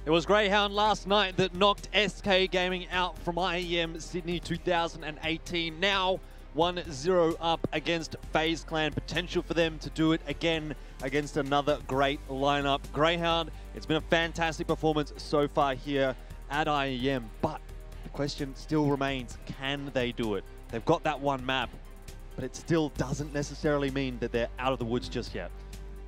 It was Grayhound last night that knocked SK Gaming out from IEM Sydney 2018. Now 1-0 up against FaZe Clan. Potential for them to do it again against another great lineup. Grayhound, it's been a fantastic performance so far here at IEM, but the question still remains, can they do it? They've got that one map, but it still doesn't necessarily mean that they're out of the woods just yet.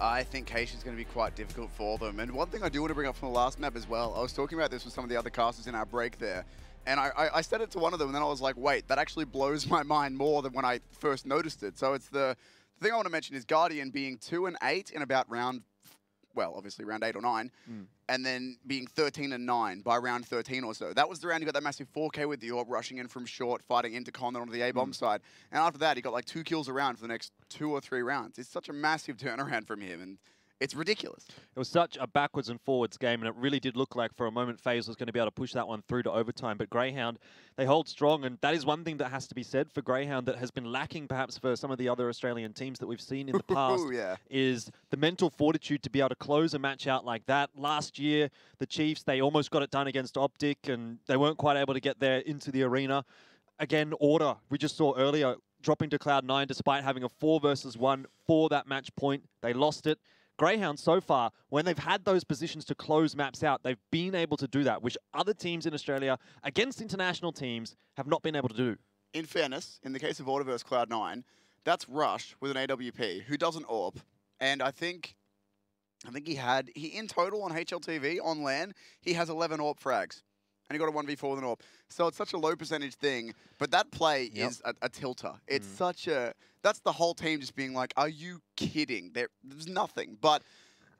I think Keish is going to be quite difficult for them. And one thing I do want to bring up from the last map as well, I was talking about this with some of the other casters in our break there, and I said it to one of them, and then I was like, wait, that actually blows my mind more than when I first noticed it. So it's the thing I want to mention is Guardian being 2-8 in about round, well, obviously round 8 or 9, and then being 13-9 by round 13 or so. That was the round he got that massive 4K with the Orb, rushing in from short, fighting into Con onto the A-bomb side. And after that, he got like 2 kills a round for the next 2 or 3 rounds. It's such a massive turnaround from him, and it's ridiculous. It was such a backwards and forwards game, and it really did look like for a moment FaZe was going to be able to push that one through to overtime. But Grayhound, they hold strong, and that is one thing that has to be said for Grayhound that has been lacking perhaps for some of the other Australian teams that we've seen in the past, is the mental fortitude to be able to close a match out like that. Last year, the Chiefs, they almost got it done against Optic, and they weren't quite able to get there into the arena. Again, Order, we just saw earlier, dropping to Cloud9 despite having a 4 versus 1 for that match point. They lost it. Grayhound so far, when they've had those positions to close maps out, they've been able to do that, which other teams in Australia against international teams have not been able to do. In fairness, in the case of Order versus Cloud9, that's Rush with an AWP who doesn't AWP, and I think he in total on HLTV on LAN he has 11 AWP frags. And he got a 1v4 with an AWP. So it's such a low percentage thing, but that play is a tilter. It's such a... That's the whole team just being like, are you kidding? There's nothing. But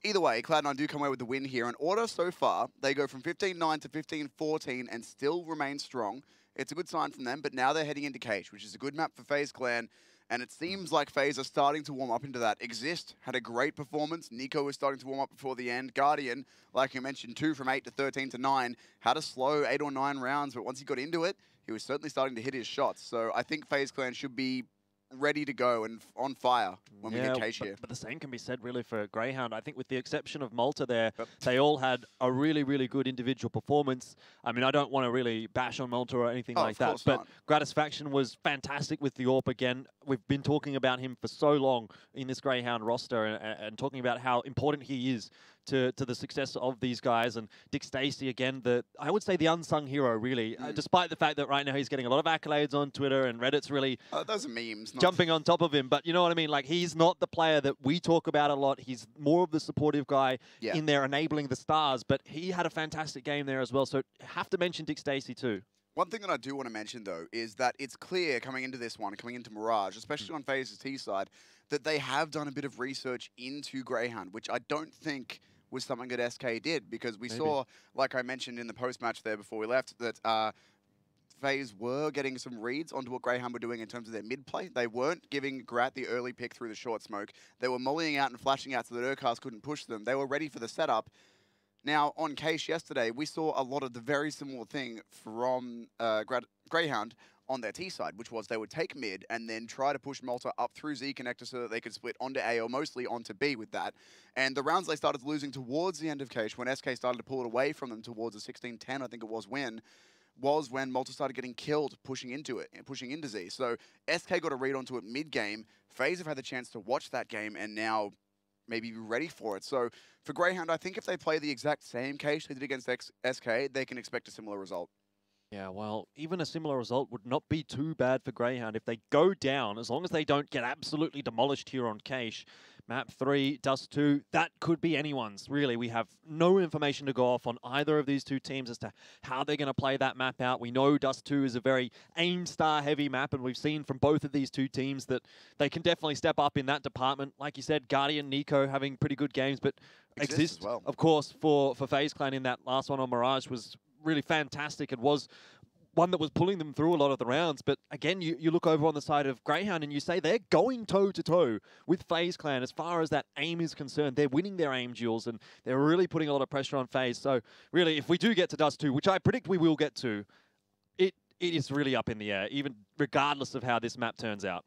either way, Cloud9 do come away with the win here. And Order so far, they go from 15-9 to 15-14 and still remain strong. It's a good sign from them, but now they're heading into Cage, which is a good map for FaZe Clan. And it seems like FaZe are starting to warm up into that. Exist had a great performance. Nico was starting to warm up before the end. Guardian, like you mentioned, 2 from 8 to 13 to 9. Had a slow 8 or 9 rounds, but once he got into it, he was certainly starting to hit his shots. So I think FaZe Clan should be ready to go and on fire when we get Cage here. But the same can be said really for Grayhound. I think with the exception of Malta there, they all had a really, really good individual performance. I mean, I don't want to really bash on Malta or anything like that, but Gratisfaction was fantastic with the AWP again. We've been talking about him for so long in this Grayhound roster and talking about how important he is to the success of these guys. And Dick Stacey, again, I would say the unsung hero, really, despite the fact that right now he's getting a lot of accolades on Twitter and Reddit's really those are memes, jumping on top of him. But you know what I mean? Like, he's not the player that we talk about a lot. He's more of the supportive guy in there enabling the stars. But he had a fantastic game there as well. So have to mention Dick Stacey too. One thing that I do want to mention, though, is that it's clear coming into this one, coming into Mirage, especially on FaZe's T side, that they have done a bit of research into Grayhound, which I don't think was something that SK did, because we saw, like I mentioned in the post-match there before we left, that FaZe were getting some reads onto what Grayhound were doing in terms of their mid-play. They weren't giving Grat the early pick through the short smoke. They were mullying out and flashing out so that Urcast couldn't push them. They were ready for the setup. Now, on Case yesterday, we saw a lot of the very similar thing from Grayhound on their T side, which was they would take mid and then try to push Malta up through Z connector so that they could split onto A or mostly onto B with that. And the rounds they started losing towards the end of Cage, when SK started to pull it away from them towards a 16-10, I think it was when Malta started getting killed pushing into it, pushing into Z. So SK got a read onto it mid-game. FaZe have had the chance to watch that game and now maybe be ready for it. So for Grayhound, I think if they play the exact same Cage they did against SK, they can expect a similar result. Yeah, well, even a similar result would not be too bad for Grayhound. If they go down, as long as they don't get absolutely demolished here on Cache, Map 3, Dust 2, that could be anyone's, really. We have no information to go off on either of these two teams as to how they're going to play that map out. We know Dust 2 is a very aim-star-heavy map, and we've seen from both of these two teams that they can definitely step up in that department. Like you said, Guardian, Nico having pretty good games, but Exist, of course, for FaZe Clan in that last one on Mirage was really fantastic. It was one that was pulling them through a lot of the rounds. But again, you look over on the side of Grayhound and you say they're going toe-to-toe with FaZe Clan as far as that aim is concerned. They're winning their aim duels and they're really putting a lot of pressure on FaZe. So really, if we do get to Dust 2, which I predict we will get to, it is really up in the air, even regardless of how this map turns out.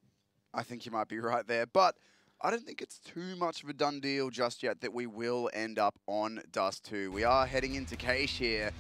I think you might be right there. But I don't think it's too much of a done deal just yet that we will end up on Dust 2. We are heading into Cache here.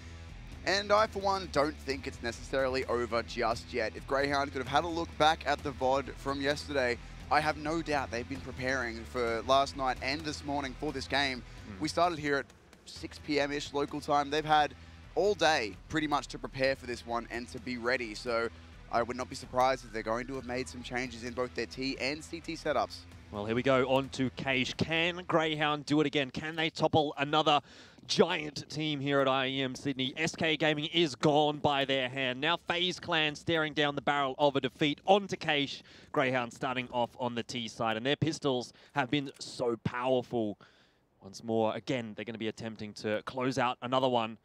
And I, for one, don't think it's necessarily over just yet. If Grayhound could have had a look back at the VOD from yesterday, I have no doubt they've been preparing for last night and this morning for this game. We started here at 6 p.m.-ish local time. They've had all day pretty much to prepare for this one and to be ready. So I would not be surprised if they're going to have made some changes in both their T and CT setups. Well, here we go on to Cache. Can Grayhound do it again? Can they topple another giant team here at IEM Sydney? SK Gaming is gone by their hand. Now FaZe Clan staring down the barrel of a defeat onto Cache. Grayhound starting off on the T side, and their pistols have been so powerful. Once more, again, they're going to be attempting to close out another one.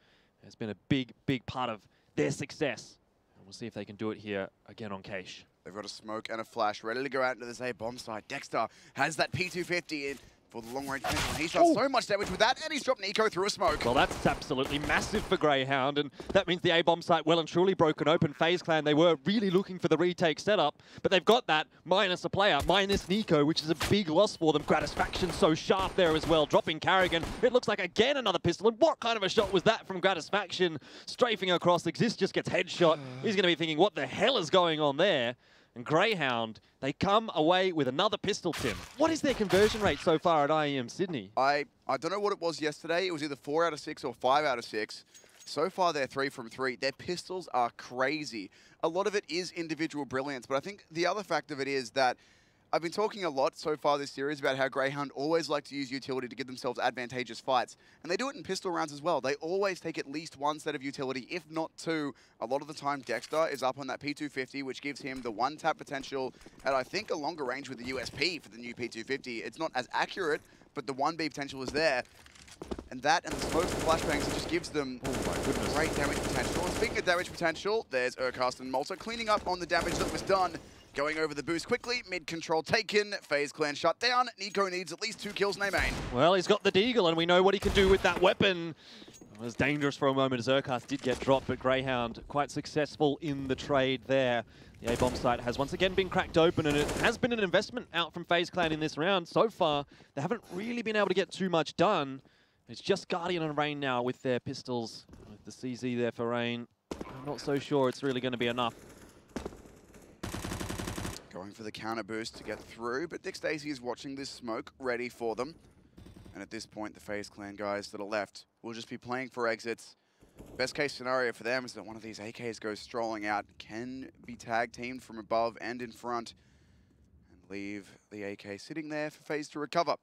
It's been a big, big part of their success. And we'll see if they can do it here again on Cache. They've got a smoke and a flash ready to go out into this A bomb site. Dexter has that P250 in for the long range potential. He's done so much damage with that, and he's dropped Nico through a smoke. Well, that's absolutely massive for Grayhound, and that means the A-bomb site well and truly broken open. FaZe Clan, they were really looking for the retake setup, but they've got that minus a player, minus Nico, which is a big loss for them. Gratisfaction so sharp there as well, dropping Carrigan. It looks like, again, another pistol, and what kind of a shot was that from Gratisfaction? Strafing across, Exist just gets headshot. He's going to be thinking, what the hell is going on there? And Grayhound, they come away with another pistol, Tim. What is their conversion rate so far at IEM Sydney? I don't know what it was yesterday. It was either 4 out of 6 or 5 out of 6. So far, they're 3 from 3. Their pistols are crazy. A lot of it is individual brilliance, but I think the other fact of it is that I've been talking a lot so far this series about how Grayhound always like to use utility to give themselves advantageous fights. And they do it in pistol rounds as well. They always take at least one set of utility, if not two. A lot of the time, Dexter is up on that P250, which gives him the one-tap potential at, I think, a longer range with the USP for the new P250. It's not as accurate, but the 1B potential is there. And that and the smokes and flashbangs, it just gives them great damage potential. And speaking of damage potential, there's Urcast and Malta cleaning up on the damage that was done. Going over the boost quickly, mid-control taken, FaZe Clan shut down. Nico needs at least 2 kills in a main. Well, he's got the Deagle, and we know what he can do with that weapon. It was dangerous for a moment as Urcast did get dropped, but Grayhound quite successful in the trade there. The A-bomb site has once again been cracked open, and it has been an investment out from FaZe Clan in this round. So far, they haven't really been able to get too much done. It's just Guardian and Rain now with their pistols. With the CZ there for Rain, I'm not so sure it's really going to be enough. Going for the counter boost to get through, but Dick Stacey is watching this smoke, ready for them. And at this point, the FaZe Clan guys that are left will just be playing for exits. Best case scenario for them is that one of these AKs goes strolling out, can be tag teamed from above and in front, and leave the AK sitting there for FaZe to recover.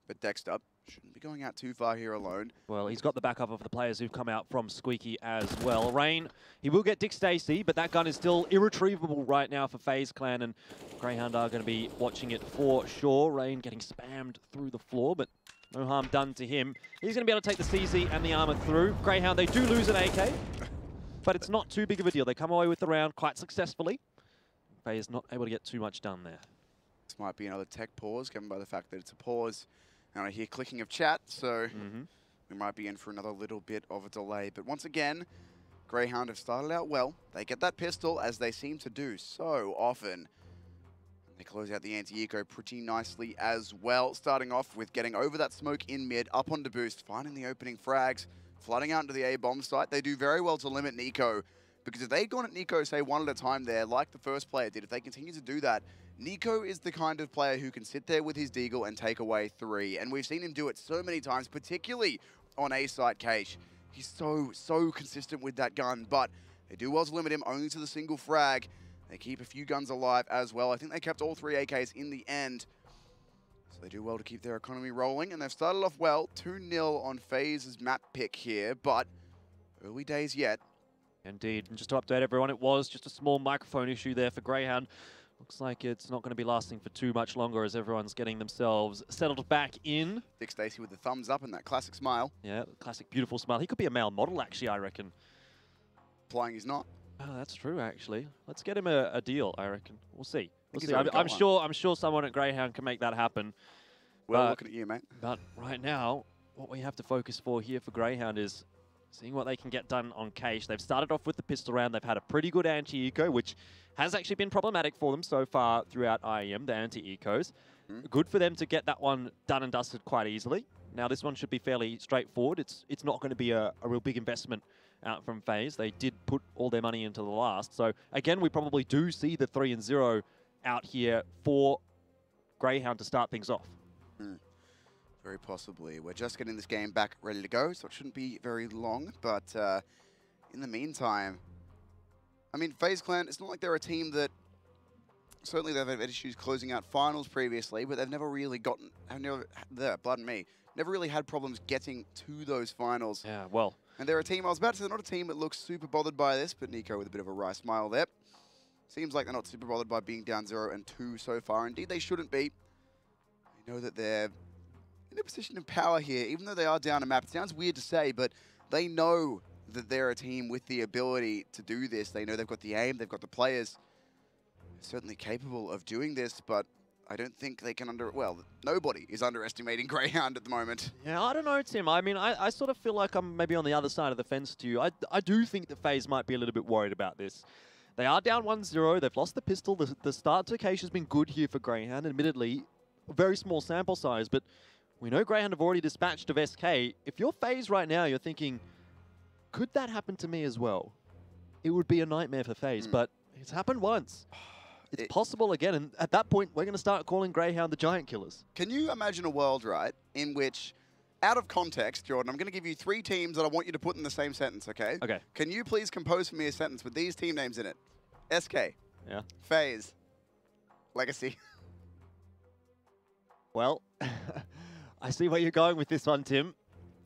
But Dexter shouldn't be going out too far here alone. Well, he's got the backup of the players who've come out from Squeaky as well. Rain, he will get Dick Stacey, but that gun is still irretrievable right now for FaZe Clan, and Grayhound are going to be watching it for sure. Rain getting spammed through the floor, but no harm done to him. He's going to be able to take the CZ and the armor through. Grayhound, they do lose an AK, but it's not too big of a deal. They come away with the round quite successfully. FaZe not able to get too much done there. This might be another tech pause, given by the fact that it's a pause. And I hear clicking of chat, so we might be in for another little bit of a delay. But once again, Grayhound have started out well. They get that pistol, as they seem to do so often. They close out the anti-eco pretty nicely as well, starting off with getting over that smoke in mid, up onto boost, finding the opening frags, flooding out into the A-bomb site. They do very well to limit Nico, because if they'd gone at Nico, say, one at a time there, like the first player did, if they continue to do that, Nico is the kind of player who can sit there with his Deagle and take away 3. And we've seen him do it so many times, particularly on A-site Cache. He's so consistent with that gun, but they do well to limit him only to the single frag. They keep a few guns alive as well. I think they kept all 3 AKs in the end. So they do well to keep their economy rolling, and they've started off well. 2-0 on FaZe's map pick here, but early days yet. Indeed, and just to update everyone, it was just a small microphone issue there for Grayhound. Looks like it's not going to be lasting for too much longer as everyone's getting themselves settled back in. Dick Stacey with the thumbs up and that classic smile. Yeah, classic beautiful smile. He could be a male model, actually, I reckon. Implying he's not. Oh, that's true, actually. Let's get him a deal, I reckon. We'll see. We'll see. I'm sure someone at Grayhound can make that happen. Well, looking at you, mate. But right now, what we have to focus for here for Grayhound is seeing what they can get done on Cache. They've started off with the pistol round. They've had a pretty good anti-eco, which has actually been problematic for them so far throughout IEM, the anti-ecos. Good for them to get that one done and dusted quite easily. Now, this one should be fairly straightforward. It's not going to be a real big investment out from FaZe. They did put all their money into the last. So, again, we probably do see the 3-0 out here for Grayhound to start things off. Very possibly. We're just getting this game back ready to go, so it shouldn't be very long. But in the meantime, I mean, FaZe Clan, it's not like they're a team that... Certainly they've had issues closing out finals previously, but they've never really gotten... never really had problems getting to those finals. Yeah, well... And they're a team, I was about to say, they're not a team that looks super bothered by this, but Nico with a bit of a wry smile there. Seems like they're not super bothered by being down 0-2 so far. Indeed, they shouldn't be. They know that they're in a position of power here, even though they are down a map. It sounds weird to say, but they know that they're a team with the ability to do this. They know they've got the aim, they've got the players. They're certainly capable of doing this, but I don't think they can well, nobody is underestimating Grayhound at the moment. Yeah, I don't know, Tim. I mean, I sort of feel like I'm maybe on the other side of the fence to you. I do think that FaZe might be a little bit worried about this. They are down 1-0. They've lost the pistol. The start to Cache has been good here for Grayhound. Admittedly, a very small sample size, but we know Grayhound have already dispatched of SK. If you're FaZe right now, you're thinking, could that happen to me as well? It would be a nightmare for FaZe, but it's happened once. It's possible again, and at that point, we're going to start calling Grayhound the Giant Killers. Can you imagine a world, right, in which, out of context, Jordan, I'm going to give you 3 teams that I want you to put in the same sentence, okay? Okay. Can you please compose for me a sentence with these team names in it? SK. Yeah. FaZe. Legacy. Well, I see where you're going with this one, Tim,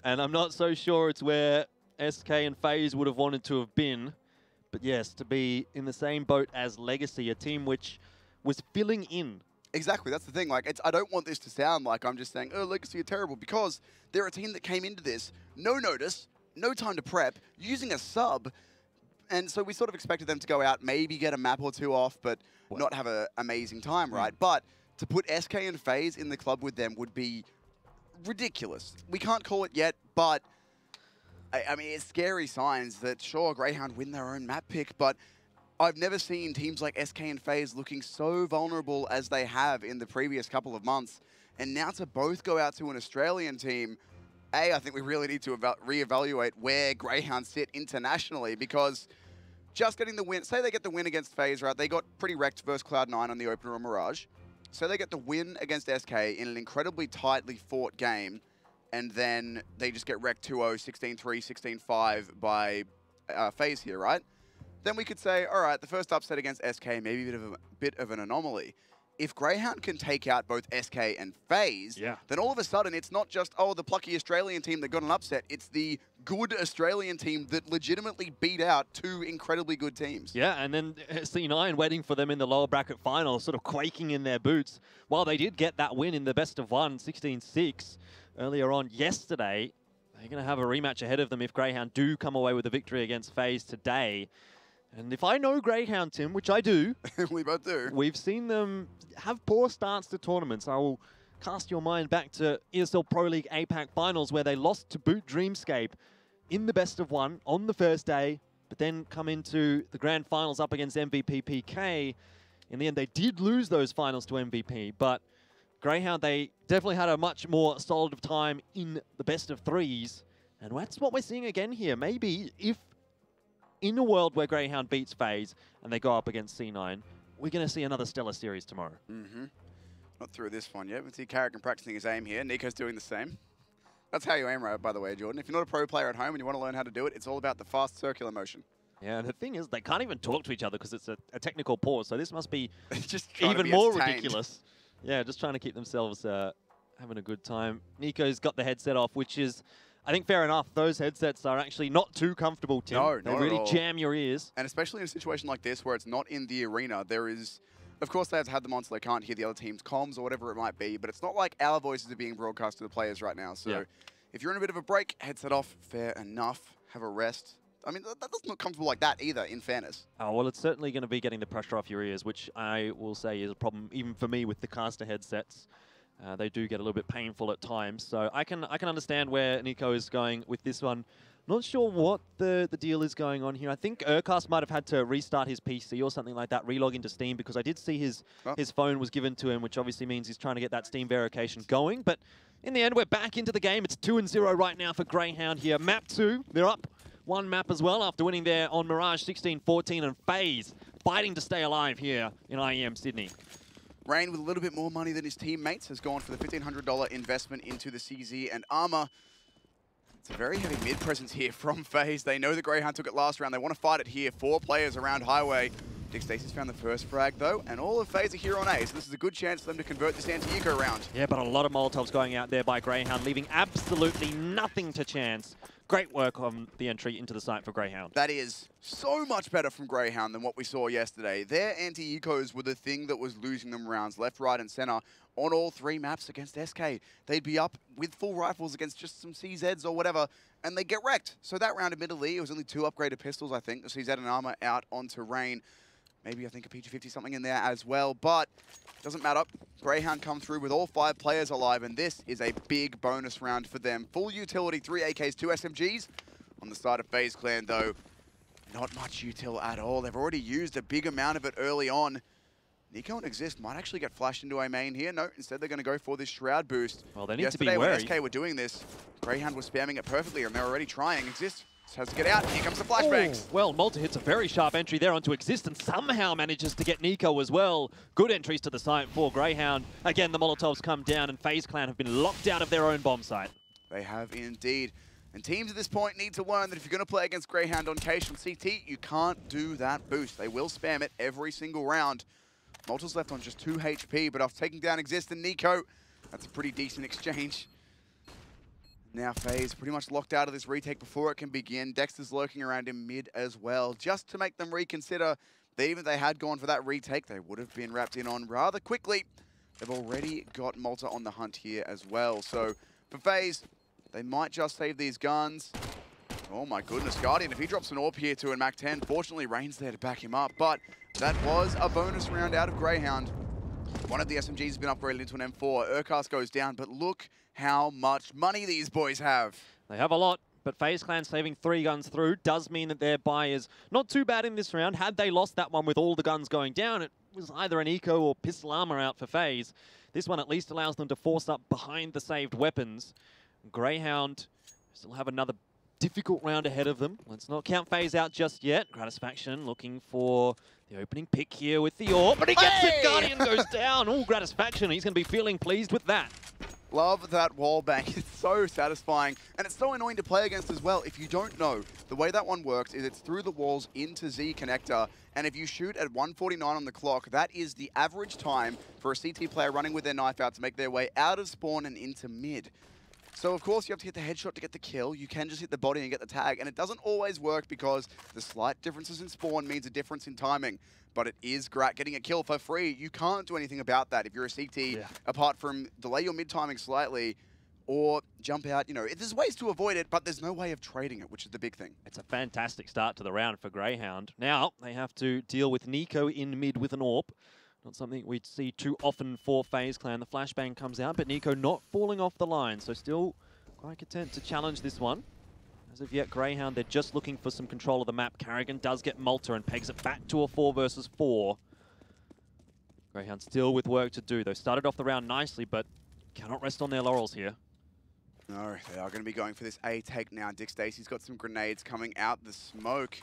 and I'm not so sure it's where SK and FaZe would have wanted to have been. But yes, to be in the same boat as Legacy, a team which was filling in. Exactly, that's the thing. Like, I don't want this to sound like I'm just saying, oh, Legacy are terrible, because they're a team that came into this, no notice, no time to prep, using a sub, and so we sort of expected them to go out, maybe get a map or 2 off, but not have an amazing time, right? But to put SK and FaZe in the club with them would be ridiculous. We can't call it yet, but... I mean, it's scary signs that, sure, Grayhound win their own map pick, but I've never seen teams like SK and FaZe looking so vulnerable as they have in the previous couple of months. And now to both go out to an Australian team, I think we really need to reevaluate where Grayhound sit internationally, because just getting the win, say they get the win against FaZe, right? They got pretty wrecked versus Cloud9 on the opener on Mirage. So they get the win against SK in an incredibly tightly fought game, and then they just get wrecked 2-0, 16-3, 16-5 by FaZe here, right? Then we could say, all right, the first upset against SK, maybe a bit of an anomaly. If Grayhound can take out both SK and FaZe, then all of a sudden it's not just, oh, the plucky Australian team that got an upset. It's the good Australian team that legitimately beat out 2 incredibly good teams. Yeah, and then C9 waiting for them in the lower bracket final, sort of quaking in their boots. While they did get that win in the best of 1, 16-6, earlier on yesterday, they're going to have a rematch ahead of them if Grayhound do come away with a victory against FaZe today. And if I know Grayhound, Tim, which I do, we both do, we've seen them have poor starts to tournaments. I will cast your mind back to ESL Pro League APAC Finals, where they lost to Boot Dreamscape in the best of 1 on the first day, but then come into the grand finals up against MVP PK. In the end, they did lose those finals to MVP, but Grayhound, they definitely had a much more solid time in the best of 3s. And that's what we're seeing again here. Maybe if in a world where Grayhound beats FaZe and they go up against C9, we're going to see another stellar series tomorrow. Not through this one yet. We see Carrigan practicing his aim here. Nico's doing the same. That's how you aim, right, by the way, Jordan. If you're not a pro player at home and you want to learn how to do it, it's all about the fast circular motion. Yeah, the thing is, they can't even talk to each other because it's a technical pause, so this must be just even more ridiculous. Yeah, just trying to keep themselves having a good time. Nico's got the headset off, which is, I think, fair enough. Those headsets are actually not too comfortable, Tim. No, they really jam your ears. And especially in a situation like this where it's not in the arena, there is, of course, they have to have them on so they can't hear the other team's comms or whatever it might be, but it's not like our voices are being broadcast to the players right now. So if you're in a bit of a break, headset off, fair enough. Have a rest. I mean, that's not comfortable like that either, in fairness. Oh, well, it's certainly going to be getting the pressure off your ears, which I will say is a problem even for me with the caster headsets. They do get a little bit painful at times, so I can understand where Nico is going with this one. Not sure what the deal is going on here. I think Urcast might have had to restart his PC or something like that, relog into Steam, because I did see his phone was given to him, which obviously means he's trying to get that Steam verification going. But in the end, we're back into the game. It's 2-0 right now for Grayhound here. Map 2, they're up one map as well after winning there on Mirage 16-14, and FaZe fighting to stay alive here in IEM Sydney. Rain, with a little bit more money than his teammates, has gone for the $1,500 investment into the CZ and armor. It's a very heavy mid presence here from FaZe. They know the Grayhound took it last round. They want to fight it here. 4 players around Highway. Stacy's found the first frag though, and all of FaZe are here on A, so this is a good chance for them to convert this anti-eco round. Yeah, but a lot of Molotovs going out there by Grayhound, leaving absolutely nothing to chance. Great work on the entry into the site for Grayhound. That is so much better from Grayhound than what we saw yesterday. Their anti-ecos were the thing that was losing them rounds, left, right, and center on all 3 maps against SK. They'd be up with full rifles against just some CZs or whatever, and they get wrecked. So that round, admittedly, it was only 2 upgraded pistols, I think. The CZ and armor out onto Rain. Maybe I think a PG-50 something in there as well, but doesn't matter. Grayhound come through with all 5 players alive, and this is a big bonus round for them. Full utility, 3 AKs, 2 SMGs. On the side of FaZe Clan, though, not much util at all. They've already used a big amount of it early on. Nico and Exist might actually get flashed into a main here. No, instead they're going to go for this Shroud boost. Well, they need to be wary. wary. When SK were doing this, Grayhound was spamming it perfectly, and they're already trying. Exist has to get out. Here comes the flashbangs. Well, Malta hits a very sharp entry there onto Exist and somehow manages to get Nico as well. Good entries to the site for Grayhound. Again, the Molotovs come down and FaZe Clan have been locked out of their own bomb site. They have indeed. And teams at this point need to learn that if you're going to play against Grayhound on Cache on CT, you can't do that boost. They will spam it every single round. Malta's left on just 2 HP, but after taking down Exist and Nico, that's a pretty decent exchange. Now FaZe pretty much locked out of this retake before it can begin. Dexter's lurking around in mid as well, just to make them reconsider that even if they had gone for that retake, they would have been wrapped in on rather quickly. They've already got Malta on the hunt here as well. So for FaZe, they might just save these guns. Oh my goodness, Guardian, if he drops an AWP here too in Mach 10, fortunately Rain's there to back him up. But that was a bonus round out of Grayhound. One of the SMGs has been upgraded into an M4. Urcast goes down, but look how much money these boys have. They have a lot, but FaZe Clan saving 3 guns through does mean that their buy is not too bad in this round. Had they lost that one with all the guns going down, it was either an eco or pistol armor out for FaZe. This one at least allows them to force up behind the saved weapons. Grayhound still have another difficult round ahead of them. Let's not count FaZe out just yet. Gratisfaction looking for the opening pick here with the AWP, but he gets it! Guardian goes down. Oh, Gratisfaction, he's going to be feeling pleased with that. Love that wall bang. It's so satisfying, and it's so annoying to play against as well. If you don't know, the way that one works is it's through the walls into Z connector, and if you shoot at 1:49 on the clock, that is the average time for a CT player running with their knife out to make their way out of spawn and into mid. So, of course, you have to hit the headshot to get the kill. You can just hit the body and get the tag, and it doesn't always work because the slight differences in spawn means a difference in timing. But it is great. Getting a kill for free, you can't do anything about that if you're a CT, apart from delay your mid-timing slightly or jump out. You know, there's ways to avoid it, but there's no way of trading it, which is the big thing. It's a fantastic start to the round for Grayhound. Now, they have to deal with Nico in mid with an AWP. Not something we'd see too often for FaZe Clan. The flashbang comes out, but Nico not falling off the line, so still quite content to challenge this one. As of yet, Grayhound, they're just looking for some control of the map. Carrigan does get Malta and pegs it back to a 4 versus 4. Grayhound still with work to do. They started off the round nicely, but cannot rest on their laurels here. No, they are going to be going for this A take now. Dick Stacy's got some grenades coming out the smoke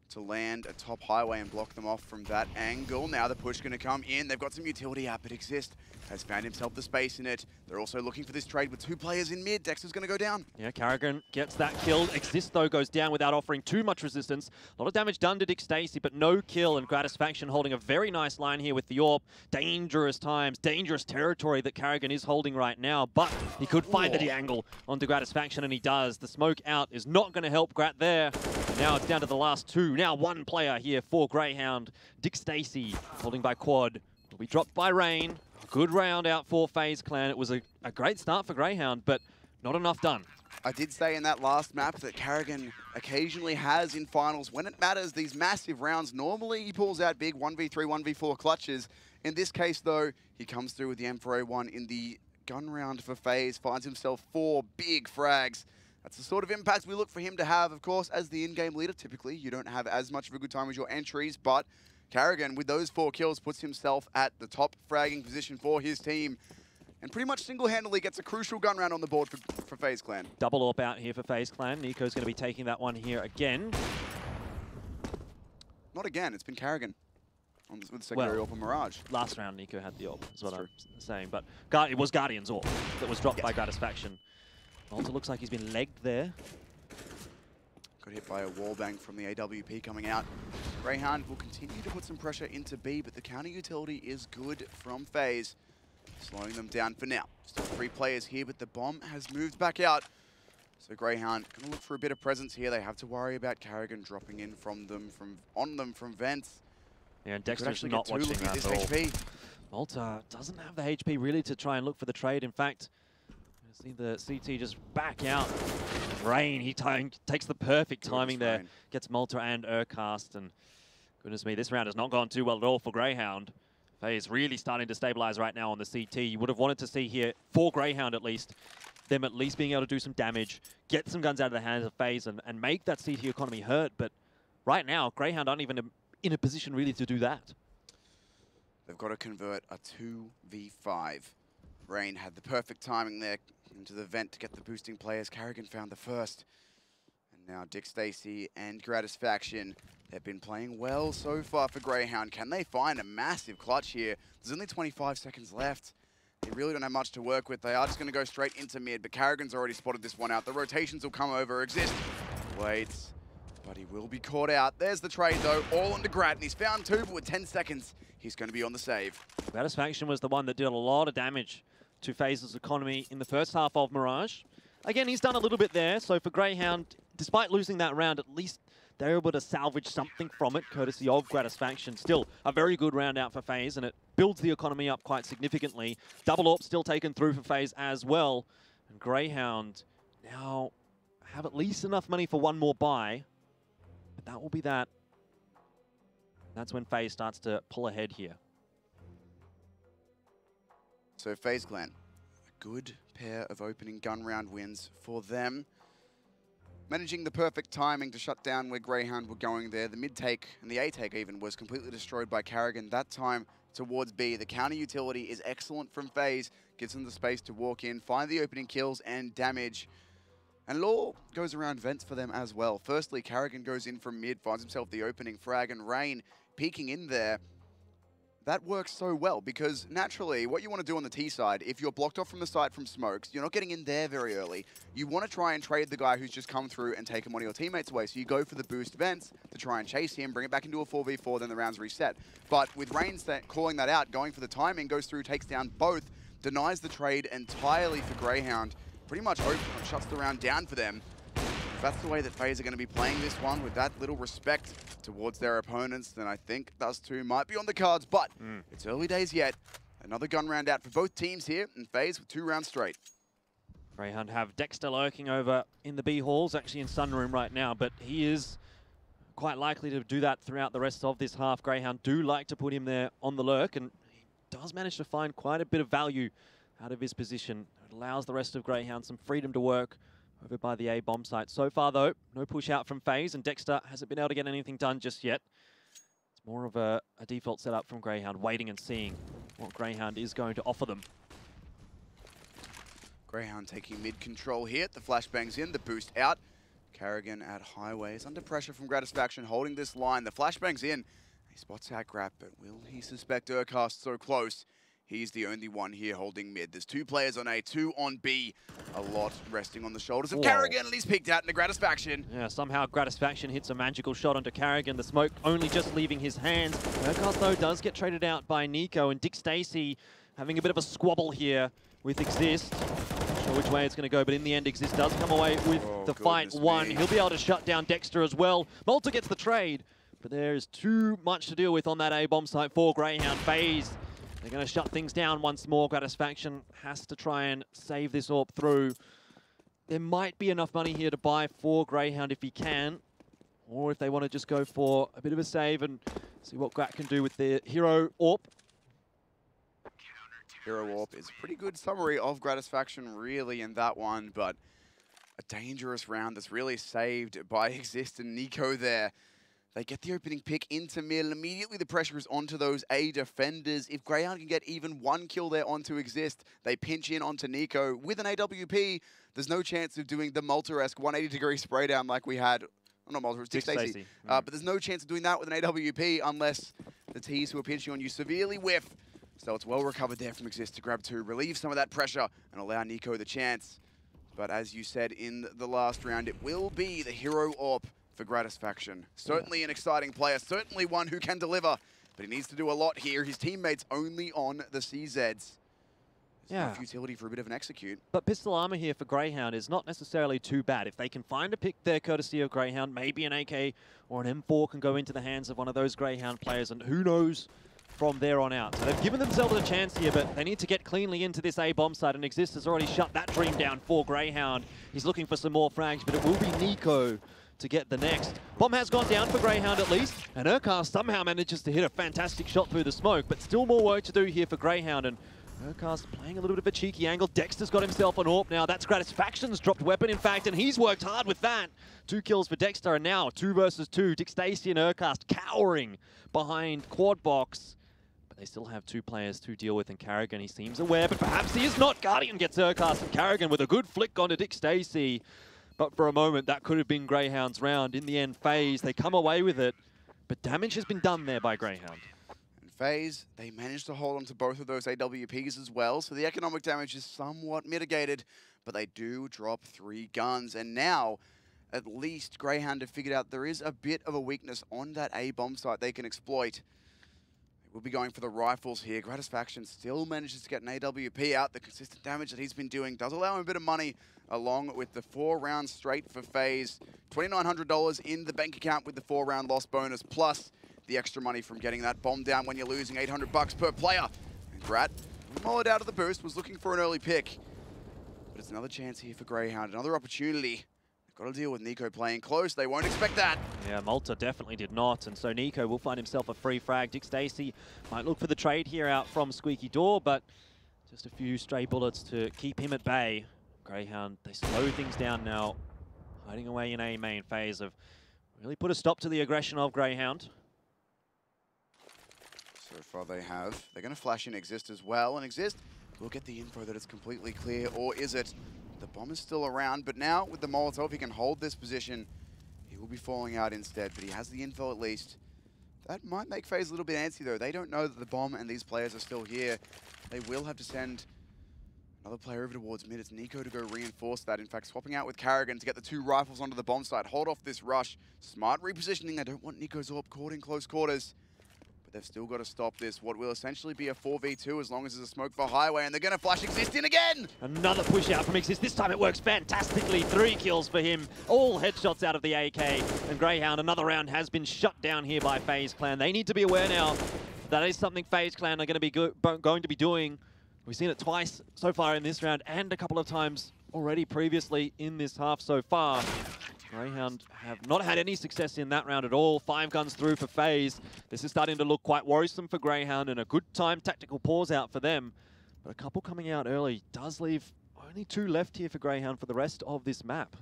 to land atop Highway and block them off from that angle. Now the push going to come in. They've got some utility out, but Exist has found himself the space in it. They're also looking for this trade with 2 players in mid. Dexter's going to go down. Yeah, Carrigan gets that kill. Exist, though, goes down without offering too much resistance. A lot of damage done to Dick Stacy, but no kill, and Gratisfaction holding a very nice line here with the AWP. Dangerous times, dangerous territory that Carrigan is holding right now, but he could find the angle onto Gratisfaction, and he does. The smoke out is not going to help Grat there. Now it's down to the last 2. Now 1 player here for Grayhound. Dick Stacy holding by Quad. Will be dropped by Rain. Good round out for FaZe Clan. It was a great start for Grayhound, but not enough done. I did say in that last map that Carrigan occasionally has in finals. When it matters, these massive rounds, normally he pulls out big 1v3, 1v4 clutches. In this case, though, he comes through with the M4A1 in the gun round for FaZe, finds himself 4 big frags. That's the sort of impact we look for him to have, of course, as the in-game leader. Typically, you don't have as much of a good time as your entries, but Carrigan, with those 4 kills, puts himself at the top fragging position for his team and pretty much single-handedly gets a crucial gun round on the board for FaZe Clan. Double AWP out here for FaZe Clan. Nico's going to be taking that one here again. Not again, it's been Carrigan with secondary AWP and Mirage. Last round, Nico had the AWP, is what I'm saying. But it was Guardian's AWP that was dropped by Gratisfaction. Malta looks like he's been legged there. Got hit by a wallbang from the AWP coming out. Grayhound will continue to put some pressure into B, but the counter utility is good from FaZe, slowing them down for now. Still 3 players here, but the bomb has moved back out. So Grayhound going to look for a bit of presence here. They have to worry about Carrigan dropping in on them from vents. Yeah, and Dexter's not watching that at all. HP. Malta doesn't have the HP really to try and look for the trade. In fact, see the CT just back out. Rain, he takes the perfect timing there. Gets Malta and Urcast, and goodness me, this round has not gone too well at all for Grayhound. FaZe really starting to stabilize right now on the CT. You would have wanted to see here, for Grayhound at least, them at least being able to do some damage, get some guns out of the hands of FaZe, and make that CT economy hurt. But right now, Grayhound aren't even in a position really to do that. They've got to convert a 2v5. Rain had the perfect timing there into the vent to get the boosting players. Carrigan found the first. And now Dick Stacy and Gratisfaction, they've been playing well so far for Grayhound. Can they find a massive clutch here? There's only 25 seconds left. They really don't have much to work with. They are just going to go straight into mid, but Carrigan's already spotted this one out. The rotations will come over. Exist. Waits, but he will be caught out. There's the trade, though, all onto Grat, and he's found 2, but with 10 seconds, he's going to be on the save. Gratisfaction was the one that did a lot of damage to FaZe's economy in the first half of Mirage. Again, he's done a little bit there, so for Grayhound, despite losing that round, at least they're able to salvage something from it, courtesy of Gratisfaction. Still, a very good round out for FaZe, and it builds the economy up quite significantly. Double AWP still taken through for FaZe as well. And Grayhound now have at least enough money for one more buy, but that will be that. That's when FaZe starts to pull ahead here. So FaZe Clan, a good pair of opening gun round wins for them. Managing the perfect timing to shut down where Grayhound were going there. The mid take and the A take even was completely destroyed by Carrigan. That time towards B. The counter utility is excellent from FaZe. Gives them the space to walk in, find the opening kills and damage. And it all goes around vents for them as well. Firstly, Carrigan goes in from mid, finds himself the opening frag, and Rain peeking in there. That works so well because naturally what you want to do on the T side, if you're blocked off from the site from smokes, you're not getting in there very early. You want to try and trade the guy who's just come through and taken one of your teammates away. So you go for the boost vents to try and chase him, bring it back into a 4v4, then the round's reset. But with Rain calling that out, going for the timing, goes through, takes down both, denies the trade entirely for Grayhound. Pretty much shuts the round down for them. If that's the way that FaZe are going to be playing this one, with that little respect towards their opponents, then I think Dust 2 might be on the cards, but it's early days yet. Another gun round out for both teams here, and FaZe with 2 rounds straight. Grayhound have Dexter lurking over in the B halls, actually in Sunroom right now, but he is quite likely to do that throughout the rest of this half. Grayhound do like to put him there on the lurk, and he does manage to find quite a bit of value out of his position. It allows the rest of Grayhound some freedom to work over by the A bomb site. So far, though, no push out from FaZe, and Dexter hasn't been able to get anything done just yet. It's more of a default setup from Grayhound, waiting and seeing what Grayhound is going to offer them. Grayhound taking mid-control here. The flashbangs in, the boost out. Carrigan at highways, under pressure from Gratisfaction, holding this line. The flashbangs in. He spots out Grap, but will he suspect Urcast so close? He's the only one here holding mid. There's 2 players on A, 2 on B. A lot resting on the shoulders of Carrigan, and he's peeked out into Gratisfaction. Yeah, somehow Gratisfaction hits a magical shot onto Carrigan. The smoke only just leaving his hands. Urcast, though, does get traded out by Nico, and Dick Stacy having a bit of a squabble here with Exist. Not sure which way it's going to go, but in the end, Exist does come away with the fight won. He'll be able to shut down Dexter as well. Malta gets the trade, but there's too much to deal with on that A bomb site for Grayhound. FaZe, they're going to shut things down once more. Gratisfaction has to try and save this AWP through. There might be enough money here to buy for Grayhound if he can, or if they want to just go for a bit of a save and see what Grat can do with their hero AWP. Hero AWP is a pretty good summary of Gratisfaction really in that one, but A dangerous round that's really saved by Exist and Nico there. They get the opening pick into mid, and immediately the pressure is onto those A defenders. If Grayhound can get even one kill there onto Exist, they pinch in onto Nico. With an AWP, there's no chance of doing the Malta-esque 180-degree spray down like we had. Oh, not Malta, it's Dick Stacey. But there's no chance of doing that with an AWP unless the T's who are pinching on you severely whiff. So it's well recovered there from Exist to grab two, relieve some of that pressure, and allow Nico the chance. But as you said in the last round, it will be the hero AWP for Gratisfaction. Certainly an exciting player, certainly one who can deliver, but he needs to do a lot here. His teammates only on the CZs. Yeah. Futility for a bit of an execute. But pistol armor here for Grayhound is not necessarily too bad. If they can find a pick there courtesy of Grayhound, maybe an AK or an M4 can go into the hands of one of those Grayhound players, and who knows from there on out. So they've given themselves a chance here, but they need to get cleanly into this A bomb site, and Exist has already shut that dream down for Grayhound. He's looking for some more frags, but it will be Nico to get the next. Bomb has gone down for Grayhound at least, and Urkast somehow manages to hit a fantastic shot through the smoke, but still more work to do here for Grayhound, and Urkast playing a little bit of a cheeky angle. Dexter's got himself an AWP now. That's Gratisfaction's dropped weapon, in fact, and he's worked hard with that. 2 kills for Dexter, and now 2 versus 2. Dick Stacey and Urkast cowering behind Quad Box. But they still have 2 players to deal with, and Carrigan, he seems aware, but perhaps he is not. Guardian gets Urkast, and Carrigan with a good flick onto Dick Stacey. But for a moment, that could have been Grayhound's round. In the end, FaZe, they come away with it, but damage has been done there by Grayhound. And FaZe, they managed to hold on to both of those AWPs as well, so the economic damage is somewhat mitigated, but they do drop 3 guns. And now, at least Grayhound have figured out there is a bit of a weakness on that A bomb site they can exploit. We'll be going for the rifles here. Gratisfaction still manages to get an AWP out. The consistent damage that he's been doing does allow him a bit of money, along with the 4 rounds straight for FaZe. $2,900 in the bank account with the 4-round loss bonus, plus the extra money from getting that bomb down when you're losing $800 per player. And Grat, molled out of the boost, was looking for an early pick. But it's another chance here for Grayhound, another opportunity. Got to deal with Nico playing close. They won't expect that. Yeah, Malta definitely did not, and so Nico will find himself a free frag. Dick Stacey might look for the trade here out from Squeaky Door, but just a few stray bullets to keep him at bay. Grayhound, they slow things down now, hiding away in A main. FaZe have really put a stop to the aggression of Grayhound. So far they have. They're going to flash in Exist as well, and Exist will get the info that it's completely clear, or is it? The bomb is still around, but now with the Molotov, he can hold this position. He will be falling out instead, but he has the info at least. That might make FaZe a little bit antsy, though. They don't know that the bomb and these players are still here. They will have to send another player over towards mid. It's Nico to go reinforce that. In fact, swapping out with Carrigan to get the 2 rifles onto the bomb site. Hold off this rush. Smart repositioning. They don't want Nico's AWP caught in close quarters. But they've still got to stop this. What will essentially be a 4v2 as long as there's a smoke for Highway. And they're going to flash Exist in again! Another push out from Exist. This time it works fantastically. 3 kills for him. All headshots out of the AK. And Grayhound, another round has been shut down here by FaZe Clan. They need to be aware now that is something FaZe Clan are going to be doing. We've seen it twice so far in this round and a couple of times already previously in this half so far. Grayhound have not had any success in that round at all. 5 guns through for FaZe. This is starting to look quite worrisome for Grayhound, and a good time tactical pause out for them. But a couple coming out early does leave only 2 left here for Grayhound for the rest of this map.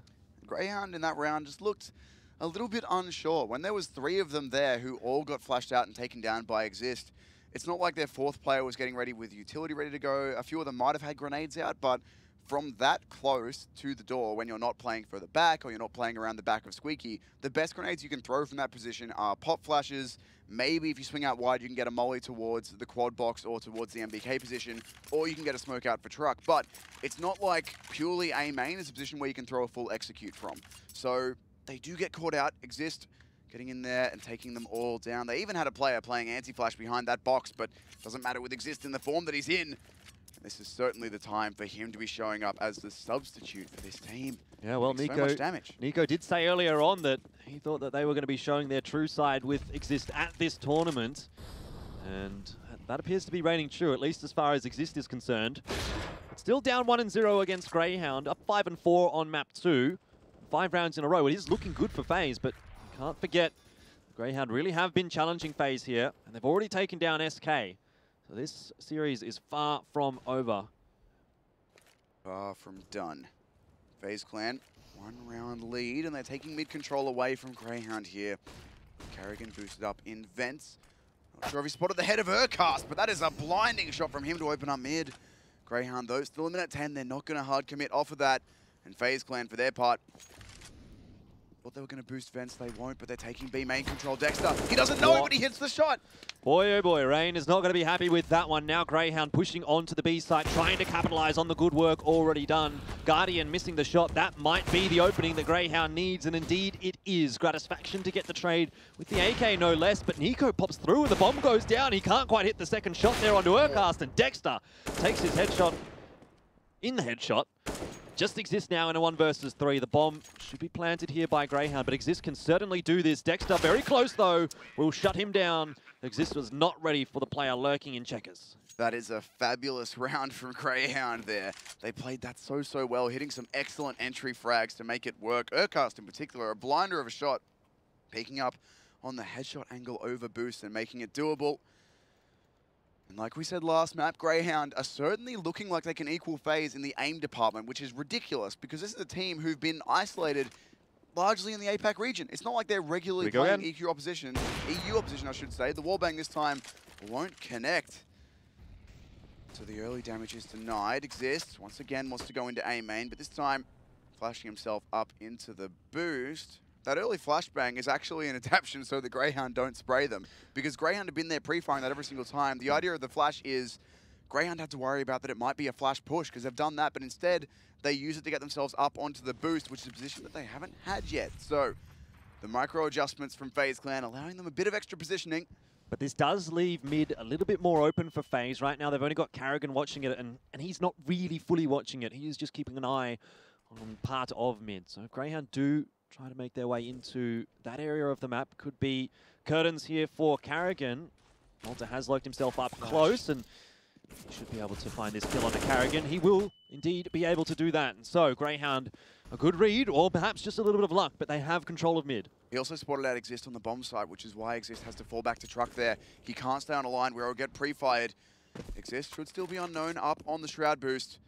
Grayhound in that round just looked a little bit unsure. When there was 3 of them there who all got flashed out and taken down by Exist, it's not like their 4th player was getting ready with utility ready to go. A few of them might have had grenades out, but from that close to the door, when you're not playing further back or you're not playing around the back of Squeaky, the best grenades you can throw from that position are pop flashes. Maybe if you swing out wide, you can get a molly towards the quad box or towards the MBK position, or you can get a smoke out for truck. But it's not like purely A main is a position where you can throw a full execute from. So they do get caught out. Exist getting in there and taking them all down. They even had a player playing anti-flash behind that box, but doesn't matter with Exist in the form that he's in. This is certainly the time for him to be showing up as the substitute for this team. Yeah, well, so much damage. Nico did say earlier on that he thought that they were going to be showing their true side with Exist at this tournament. And that appears to be reigning true, at least as far as Exist is concerned. It's still down 1-0 against Grayhound, up 5-4 on map 2. 5 rounds in a row. It is looking good for FaZe, but you can't forget Grayhound really have been challenging FaZe here, and they've already taken down SK. So this series is far from over. Far from done. FaZe Clan, 1 round lead, and they're taking mid control away from Grayhound here. Carrigan boosted up in vents. Not sure if he spotted the head of Urcast, but that is a blinding shot from him to open up mid. Grayhound, though, still in minute 10. They're not going to hard commit off of that. And FaZe Clan, for their part, thought they were going to boost vents. They won't, but they're taking B main control. Dexter, he doesn't know, but he hits the shot. Boy, oh boy, Rain is not going to be happy with that one. Now Grayhound pushing onto the B site, trying to capitalize on the good work already done. Guardian missing the shot. That might be the opening that Grayhound needs, and indeed it is. Gratisfaction to get the trade with the AK, no less, but Nico pops through and the bomb goes down. He can't quite hit the second shot there onto Urcast, and Dexter takes his headshot in the headshot. Just Exist now in a 1 versus 3. The bomb should be planted here by Grayhound, but Exist can certainly do this. Dexter very close though, will shut him down. Exist was not ready for the player lurking in checkers. That is a fabulous round from Grayhound there. They played that so well, hitting some excellent entry frags to make it work. Urcast in particular, a blinder of a shot, peeking up on the headshot angle over boost and making it doable. And like we said last map, Grayhound are certainly looking like they can equal FaZe in the aim department, which is ridiculous because this is a team who've been isolated largely in the APAC region. It's not like they're regularly playing EU opposition, I should say. The wallbang this time won't connect. So the early damage is denied. Exists, once again, wants to go into A main, but this time flashing himself up into the boost. That early flashbang is actually an adaptation so the Grayhound don't spray them. Because Grayhound have been there pre-firing that every single time. The idea of the flash is Grayhound had to worry about that it might be a flash push because they've done that, but instead they use it to get themselves up onto the boost, which is a position that they haven't had yet. So the micro adjustments from FaZe Clan allowing them a bit of extra positioning. But this does leave mid a little bit more open for FaZe. Right now they've only got Carrigan watching it, and he's not really fully watching it. He is just keeping an eye on part of mid. So Grayhound do try to make their way into that area of the map. Could be curtains here for Carrigan. Malta has locked himself up close, and he should be able to find this kill onto Carrigan. He will indeed be able to do that. And so Grayhound, a good read, or perhaps just a little bit of luck, but they have control of mid. He also spotted out Exist on the bomb site, which is why Exist has to fall back to truck there. He can't stay on a line where he'll get pre-fired. Exist should still be unknown up on the Shroud boost.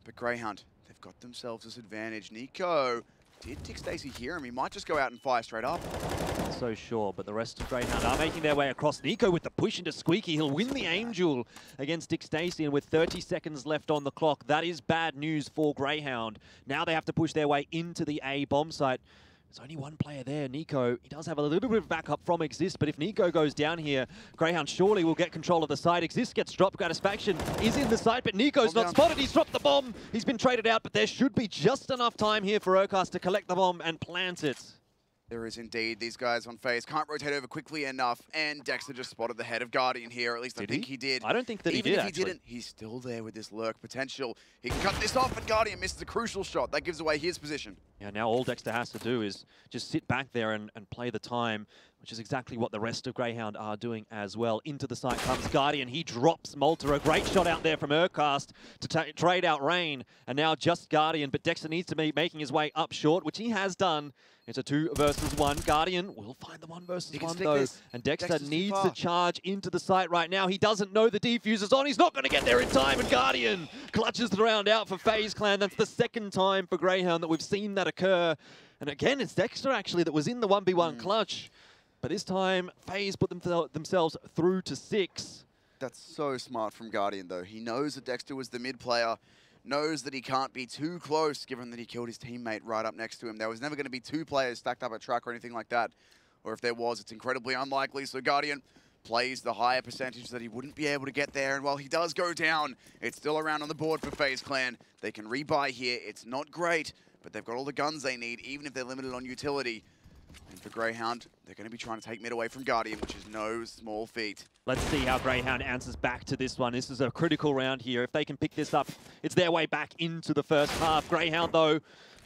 But Grayhound, they've got themselves this advantage. Nico, did Dick Stacey hear him? He might just go out and fire straight up. Not so sure, but the rest of Grayhound are making their way across. Nico with the push into Squeaky. He'll win the aim duel against Dick Stacey, and with 30 seconds left on the clock, that is bad news for Grayhound. Now they have to push their way into the A bomb site. There's only one player there, Nico. He does have a little bit of backup from Exist, but if Nico goes down here, Grayhound surely will get control of the site. Exist gets dropped. Gratisfaction is in the site, but Nico's not spotted. He's dropped the bomb. He's been traded out, but there should be just enough time here for Urcast to collect the bomb and plant it. There is indeed. These guys on FaZe can't rotate over quickly enough, and Dexter just spotted the head of Guardian here, or at least I think he did. I don't think that he did, Even if he didn't, he's still there with this lurk potential. He can cut this off, and Guardian misses a crucial shot. That gives away his position. Yeah, now all Dexter has to do is just sit back there and play the time, which is exactly what the rest of Grayhound are doing as well. Into the site comes Guardian. He drops Malta. A great shot out there from Urcast to trade out Rain. And now just Guardian, but Dexter needs to be making his way up short, which he has done. It's a 2 versus 1. Guardian will find the 1 versus 1 though. And Dexter needs to charge into the site right now. He doesn't know the defuse is on. He's not going to get there in time. And Guardian clutches the round out for FaZe Clan. That's the second time for Grayhound that we've seen that occur. And again, it's Dexter actually that was in the 1v1 clutch. But this time, FaZe put themselves through to 6. That's so smart from Guardian though. He knows that Dexter was the mid player. Knows that he can't be too close given that he killed his teammate right up next to him. There was never going to be 2 players stacked up a truck or anything like that. Or if there was, it's incredibly unlikely. So Guardian plays the higher percentage that he wouldn't be able to get there. And while he does go down, it's still around on the board for FaZe Clan. They can rebuy here. It's not great, but they've got all the guns they need, even if they're limited on utility. And for Grayhound, they're going to be trying to take mid away from Guardian, which is no small feat. Let's see how Grayhound answers back to this one. This is a critical round here. If they can pick this up, it's their way back into the first half. Grayhound, though,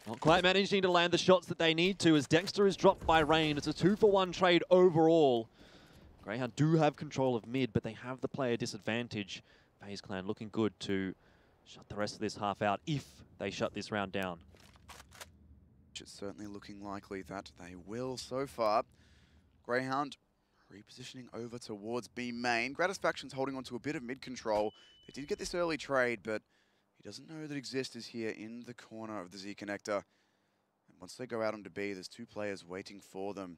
not quite managing to land the shots that they need to as Dexter is dropped by Rain. It's a 2-for-1 trade overall. Grayhound do have control of mid, but they have the player disadvantage. FaZe Clan looking good to shut the rest of this half out if they shut this round down. It's certainly looking likely that they will so far. Grayhound repositioning over towards B main. Gratisfaction's holding on to a bit of mid control. They did get this early trade, but He doesn't know that Exist is here in the corner of the Z connector. And once they go out onto B, there's two players waiting for them.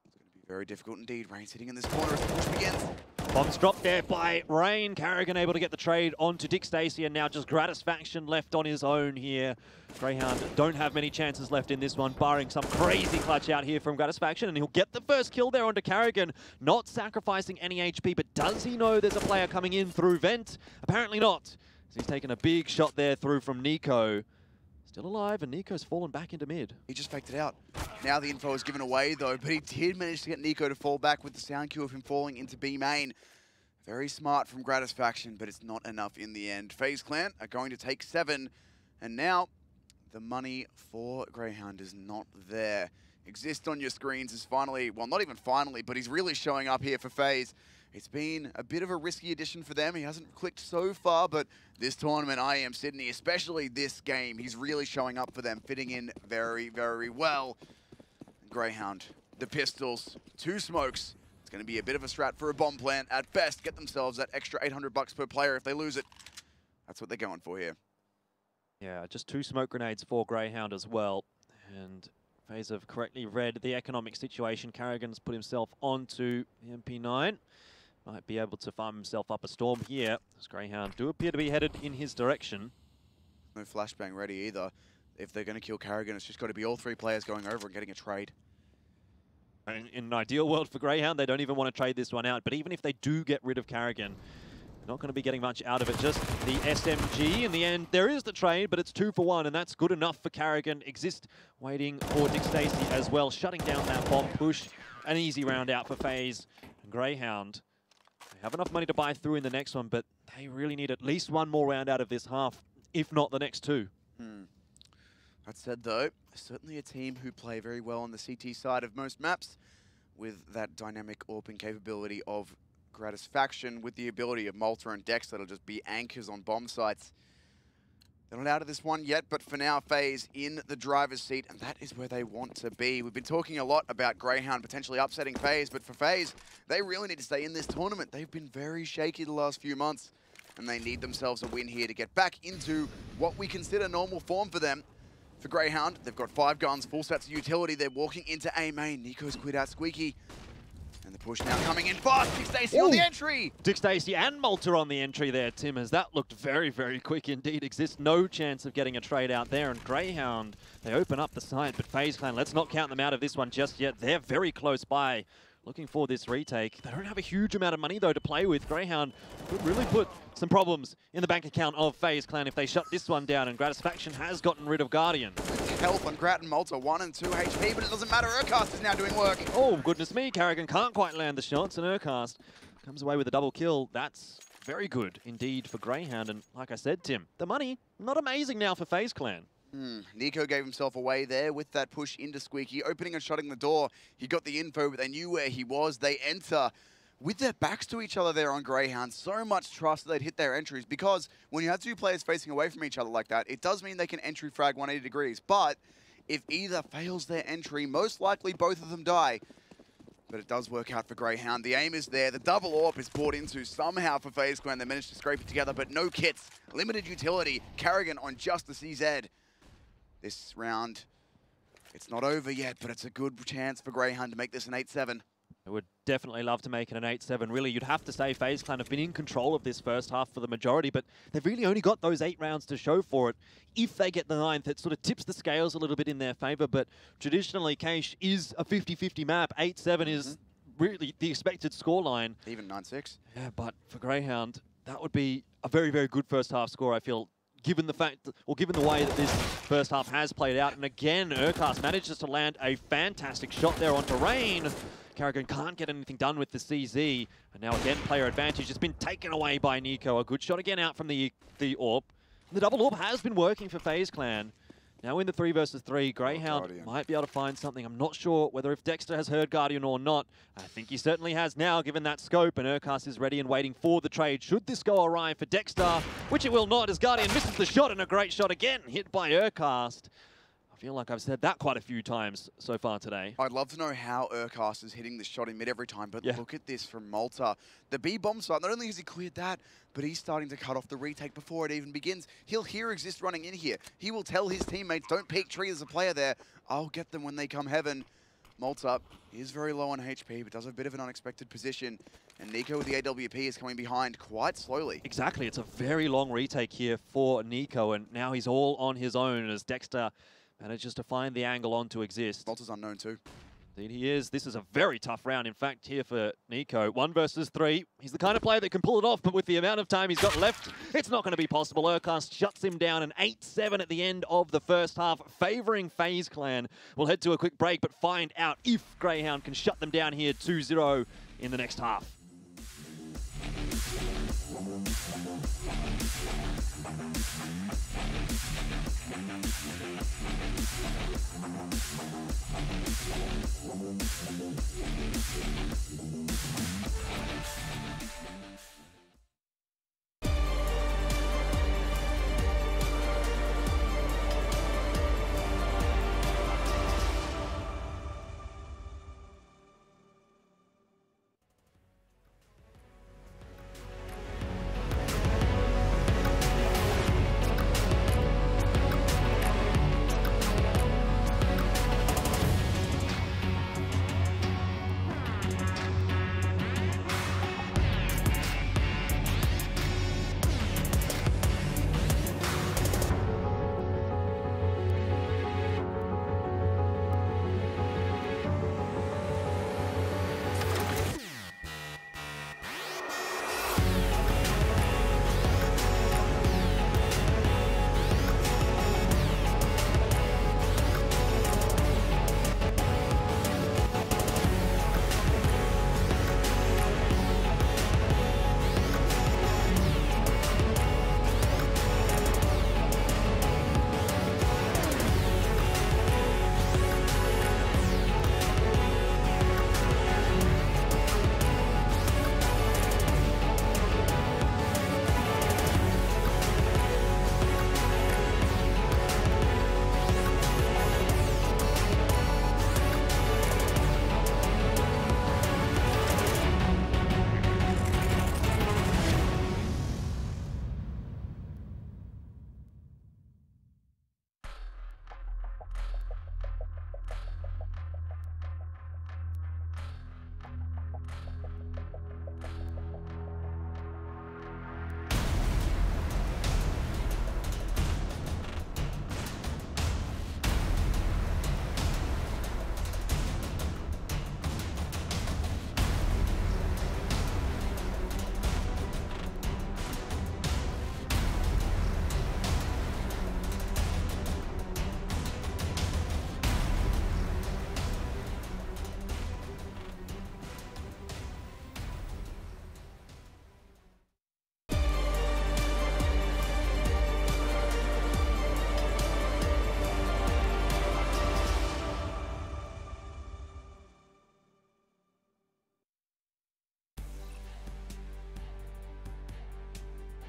It's going to be very difficult indeed. Rain sitting in this corner as the push begins. Bombs dropped there by Rain. Carrigan able to get the trade onto Dick Stacey, and now just Gratisfaction left on his own here. Grayhound don't have many chances left in this one, barring some crazy clutch out here from Gratisfaction, and he'll get the first kill there onto Carrigan, not sacrificing any HP, but does he know there's a player coming in through Vent? Apparently not. So he's taken a big shot there through from Nico. Still alive, and Nico's fallen back into mid. He just faked it out. Now the info is given away, though, but he did manage to get Nico to fall back with the sound cue of him falling into B main. Very smart from Gratisfaction, but it's not enough in the end. FaZe Clan are going to take 7, and now the money for Grayhound is not there. Exist on your screens is finally, well, not even finally, but he's really showing up here for FaZe. It's been a bit of a risky addition for them. He hasn't clicked so far, but this tournament, IEM Sydney, especially this game, he's really showing up for them, fitting in very, very well. Grayhound, the pistols, 2 smokes. It's going to be a bit of a strat for a bomb plant. At best, get themselves that extra $800 per player if they lose it. That's what they're going for here. Yeah, just 2 smoke grenades for Grayhound as well. And FaZe have correctly read the economic situation. Carrigan's put himself onto the MP9. Might be able to farm himself up a storm here, as Grayhound do appear to be headed in his direction. No flashbang ready either. If they're going to kill Carrigan, it's just got to be all 3 players going over and getting a trade. And in an ideal world for Grayhound, they don't even want to trade this one out. But even if they do get rid of Carrigan, they're not going to be getting much out of it. Just the SMG. In the end, there is the trade, but it's 2 for 1, and that's good enough for Carrigan. Exist waiting for Dick Stacey as well, shutting down that bomb push. An easy round out for FaZe. And Grayhound, they have enough money to buy through in the next one, but they really need at least 1 more round out of this half, if not the next 2. That said, though, certainly a team who play very well on the CT side of most maps, with that dynamic AWPing capability of Gratisfaction, with the ability of Malta and Dex that'll just be anchors on bomb sites. They're not out of this one yet, but for now, FaZe in the driver's seat, and that is where they want to be. We've been talking a lot about Grayhound potentially upsetting FaZe, but for FaZe, they really need to stay in this tournament. They've been very shaky the last few months, and they need themselves a win here to get back into what we consider normal form for them. For Grayhound, they've got 5 guns, full sets of utility. They're walking into A main. Nico's quit out Squeaky. And the push now coming in fast. Dick Stacey on the entry. Dick Stacey and Malta on the entry there, Tim, as that looked very, very quick indeed. Exists no chance of getting a trade out there. And Grayhound, they open up the side, but FaZe Clan, let's not count them out of this one just yet. They're very close by, looking for this retake. They don't have a huge amount of money, though, to play with. Grayhound could really put some problems in the bank account of FaZe Clan if they shut this one down, and Gratisfaction has gotten rid of Guardian. Help on Grat and Malta, 1 and 2 HP, but it doesn't matter. Urcast is now doing work. Oh, goodness me. Carrigan can't quite land the shots, and Urcast comes away with a double kill. That's very good indeed for Grayhound. And like I said, Tim, the money, not amazing now for FaZe Clan. Nico gave himself away there with that push into Squeaky, opening and shutting the door. He got the info, but they knew where he was. They enter with their backs to each other there on Grayhound. So much trust that they'd hit their entries, because when you have 2 players facing away from each other like that, it does mean they can entry frag 180 degrees. But if either fails their entry, most likely both of them die. But it does work out for Grayhound. The aim is there. The double AWP is brought into somehow for FaZe Clan. They managed to scrape it together, but no kits. Limited utility. Carrigan on just the CZ. This round, it's not over yet, but it's a good chance for Grayhound to make this an 8-7. I would definitely love to make it an 8-7. Really, you'd have to say FaZe Clan have been in control of this first half for the majority, but they've really only got those 8 rounds to show for it. If they get the 9th, it sort of tips the scales a little bit in their favor, but traditionally, Cache is a 50-50 map. 8-7 is really the expected scoreline. Even 9-6. Yeah, but for Grayhound, that would be a very, very good first half score, I feel, given the fact, or given the way that this first half has played out. And again, Urcast manages to land a fantastic shot there onto Rain. Carrigan can't get anything done with the CZ. And now again, player advantage has been taken away by Nico. A good shot again out from the AWP. The double AWP has been working for FaZe Clan. Now in the 3 versus 3, Grayhound might be able to find something. I'm not sure whether if Dexter has heard Guardian or not. I think he certainly has now, given that scope, and Urcast is ready and waiting for the trade. Should this go awry for Dexter, which it will not, as Guardian misses the shot, and a great shot again, hit by Urcast. I feel like I've said that quite a few times so far today. I'd love to know how Urcast is hitting this shot in mid every time, but Yeah. look at this from Malta. The B bomb site, not only has he cleared that, but he's starting to cut off the retake before it even begins. He'll hear Exist running in here. He will tell his teammates, don't peek tree as a player there. I'll get them when they come heaven. Malta is very low on HP, but does have a bit of an unexpected position. And Nico with the AWP is coming behind quite slowly. Exactly, it's a very long retake here for Nico, and now he's all on his own as Dexter manages to find the angle on to Exist. Malta's unknown too. Indeed he is. This is a very tough round, in fact, here for Nico. 1 versus 3. He's the kind of player that can pull it off, but with the amount of time he's got left, it's not going to be possible. Urcast shuts him down, an 8-7 at the end of the first half, favouring FaZe Clan. We'll head to a quick break, but find out if Grayhound can shut them down here 2-0 in the next half.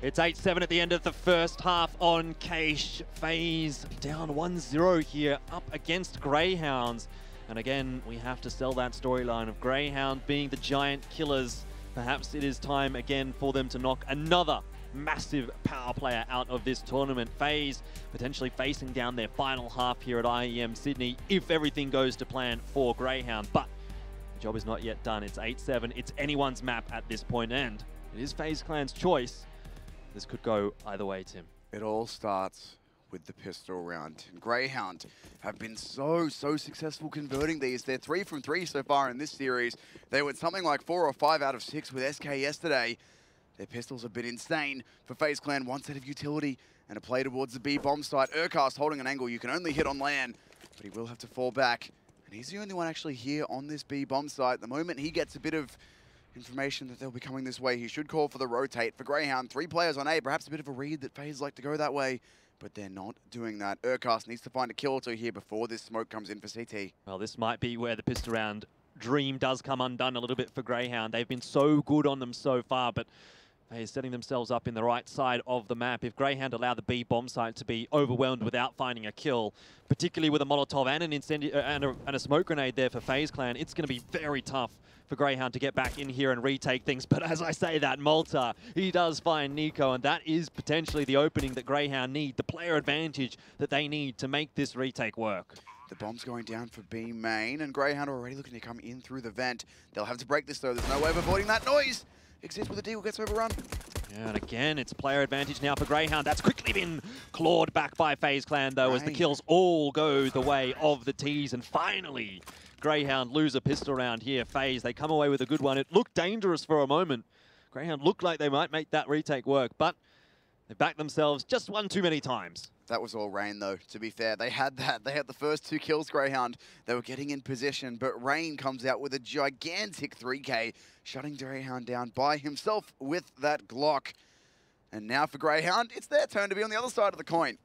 It's 8-7 at the end of the first half on Cache. FaZe down 1-0 here up against Greyhounds. And again, we have to sell that storyline of Greyhound being the giant killers. Perhaps it is time again for them to knock another massive power player out of this tournament. FaZe potentially facing down their final half here at IEM Sydney if everything goes to plan for Greyhound. But the job is not yet done. It's 8-7. It's anyone's map at this point, and it is FaZe Clan's choice. This could go either way, Tim. It all starts with the pistol round. And Greyhound have been so successful converting these. They're 3 from 3 so far in this series. They went something like 4 or 5 out of 6 with SK yesterday. Their pistols have been insane. For FaZe Clan, one set of utility and a play towards the B bomb site. Urcast holding an angle you can only hit on LAN, but he will have to fall back. And he's the only one actually here on this B bomb site. The moment he gets a bit of information that they'll be coming this way, he should call for the rotate. For Greyhound, 3 players on A, perhaps a bit of a read that FaZe like to go that way, but they're not doing that. Urcast needs to find a kill or two here before this smoke comes in for CT. Well, this might be where the pistol round dream does come undone a little bit for Greyhound. They've been so good on them so far, but FaZe setting themselves up in the right side of the map. If Grayhound allow the B bomb site to be overwhelmed without finding a kill, particularly with a Molotov and an and a smoke grenade there for FaZe Clan, it's going to be very tough for Grayhound to get back in here and retake things. But as I say that, Malta, he does find Nico, and that is potentially the opening that Grayhound need, the player advantage that they need to make this retake work. The bomb's going down for B main, and Grayhound already looking to come in through the vent. They'll have to break this though. There's no way of avoiding that noise. Exists with a deal, gets overrun. Yeah, and again, it's player advantage now for Grayhound. That's quickly been clawed back by FaZe Clan, though, as the kills all go the way of the T's. And finally, Grayhound lose a pistol round here. FaZe, they come away with a good one. It looked dangerous for a moment. Grayhound looked like they might make that retake work, but they backed themselves just one too many times. That was all Rain, though, to be fair. They had that. They had the first 2 kills, Grayhound. They were getting in position, but Rain comes out with a gigantic 3K, shutting Grayhound down by himself with that Glock. And now for Grayhound, it's their turn to be on the other side of the coin.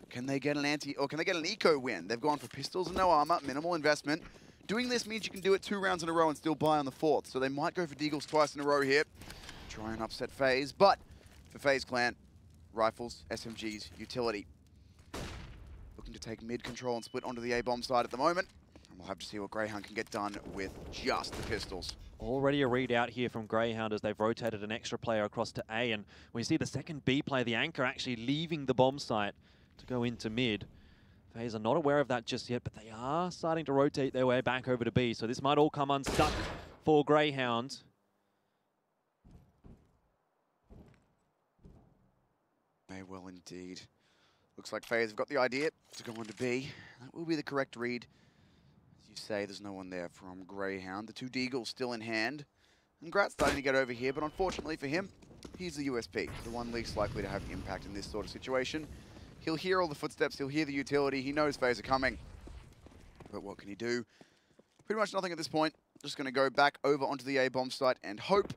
Can they get an can they get an eco win? They've gone for pistols and no armor, minimal investment. Doing this means you can do it 2 rounds in a row and still buy on the 4th. So they might go for Deagles twice in a row here. Try and upset FaZe, but for FaZe Clan, rifles, SMGs, utility. Looking to take mid control and split onto the A-bomb side at the moment. And we'll have to see what Grayhound can get done with just the pistols. Already a read out here from Grayhound as they've rotated an extra player across to A. And we see the second B player, the anchor, actually leaving the bomb site to go into mid. FaZe are not aware of that just yet, but they are starting to rotate their way back over to B. So this might all come unstuck for Grayhound. May well indeed. Looks like FaZe have got the idea to go on to B. That will be the correct read. As you say, there's no one there from Grayhound. The 2 Deagles still in hand. And Grat's starting to get over here, but unfortunately for him, he's the USP, the one least likely to have impact in this sort of situation. He'll hear all the footsteps, he'll hear the utility, he knows FaZe are coming. But what can he do? Pretty much nothing at this point. Just going to go back over onto the A-bomb site and hope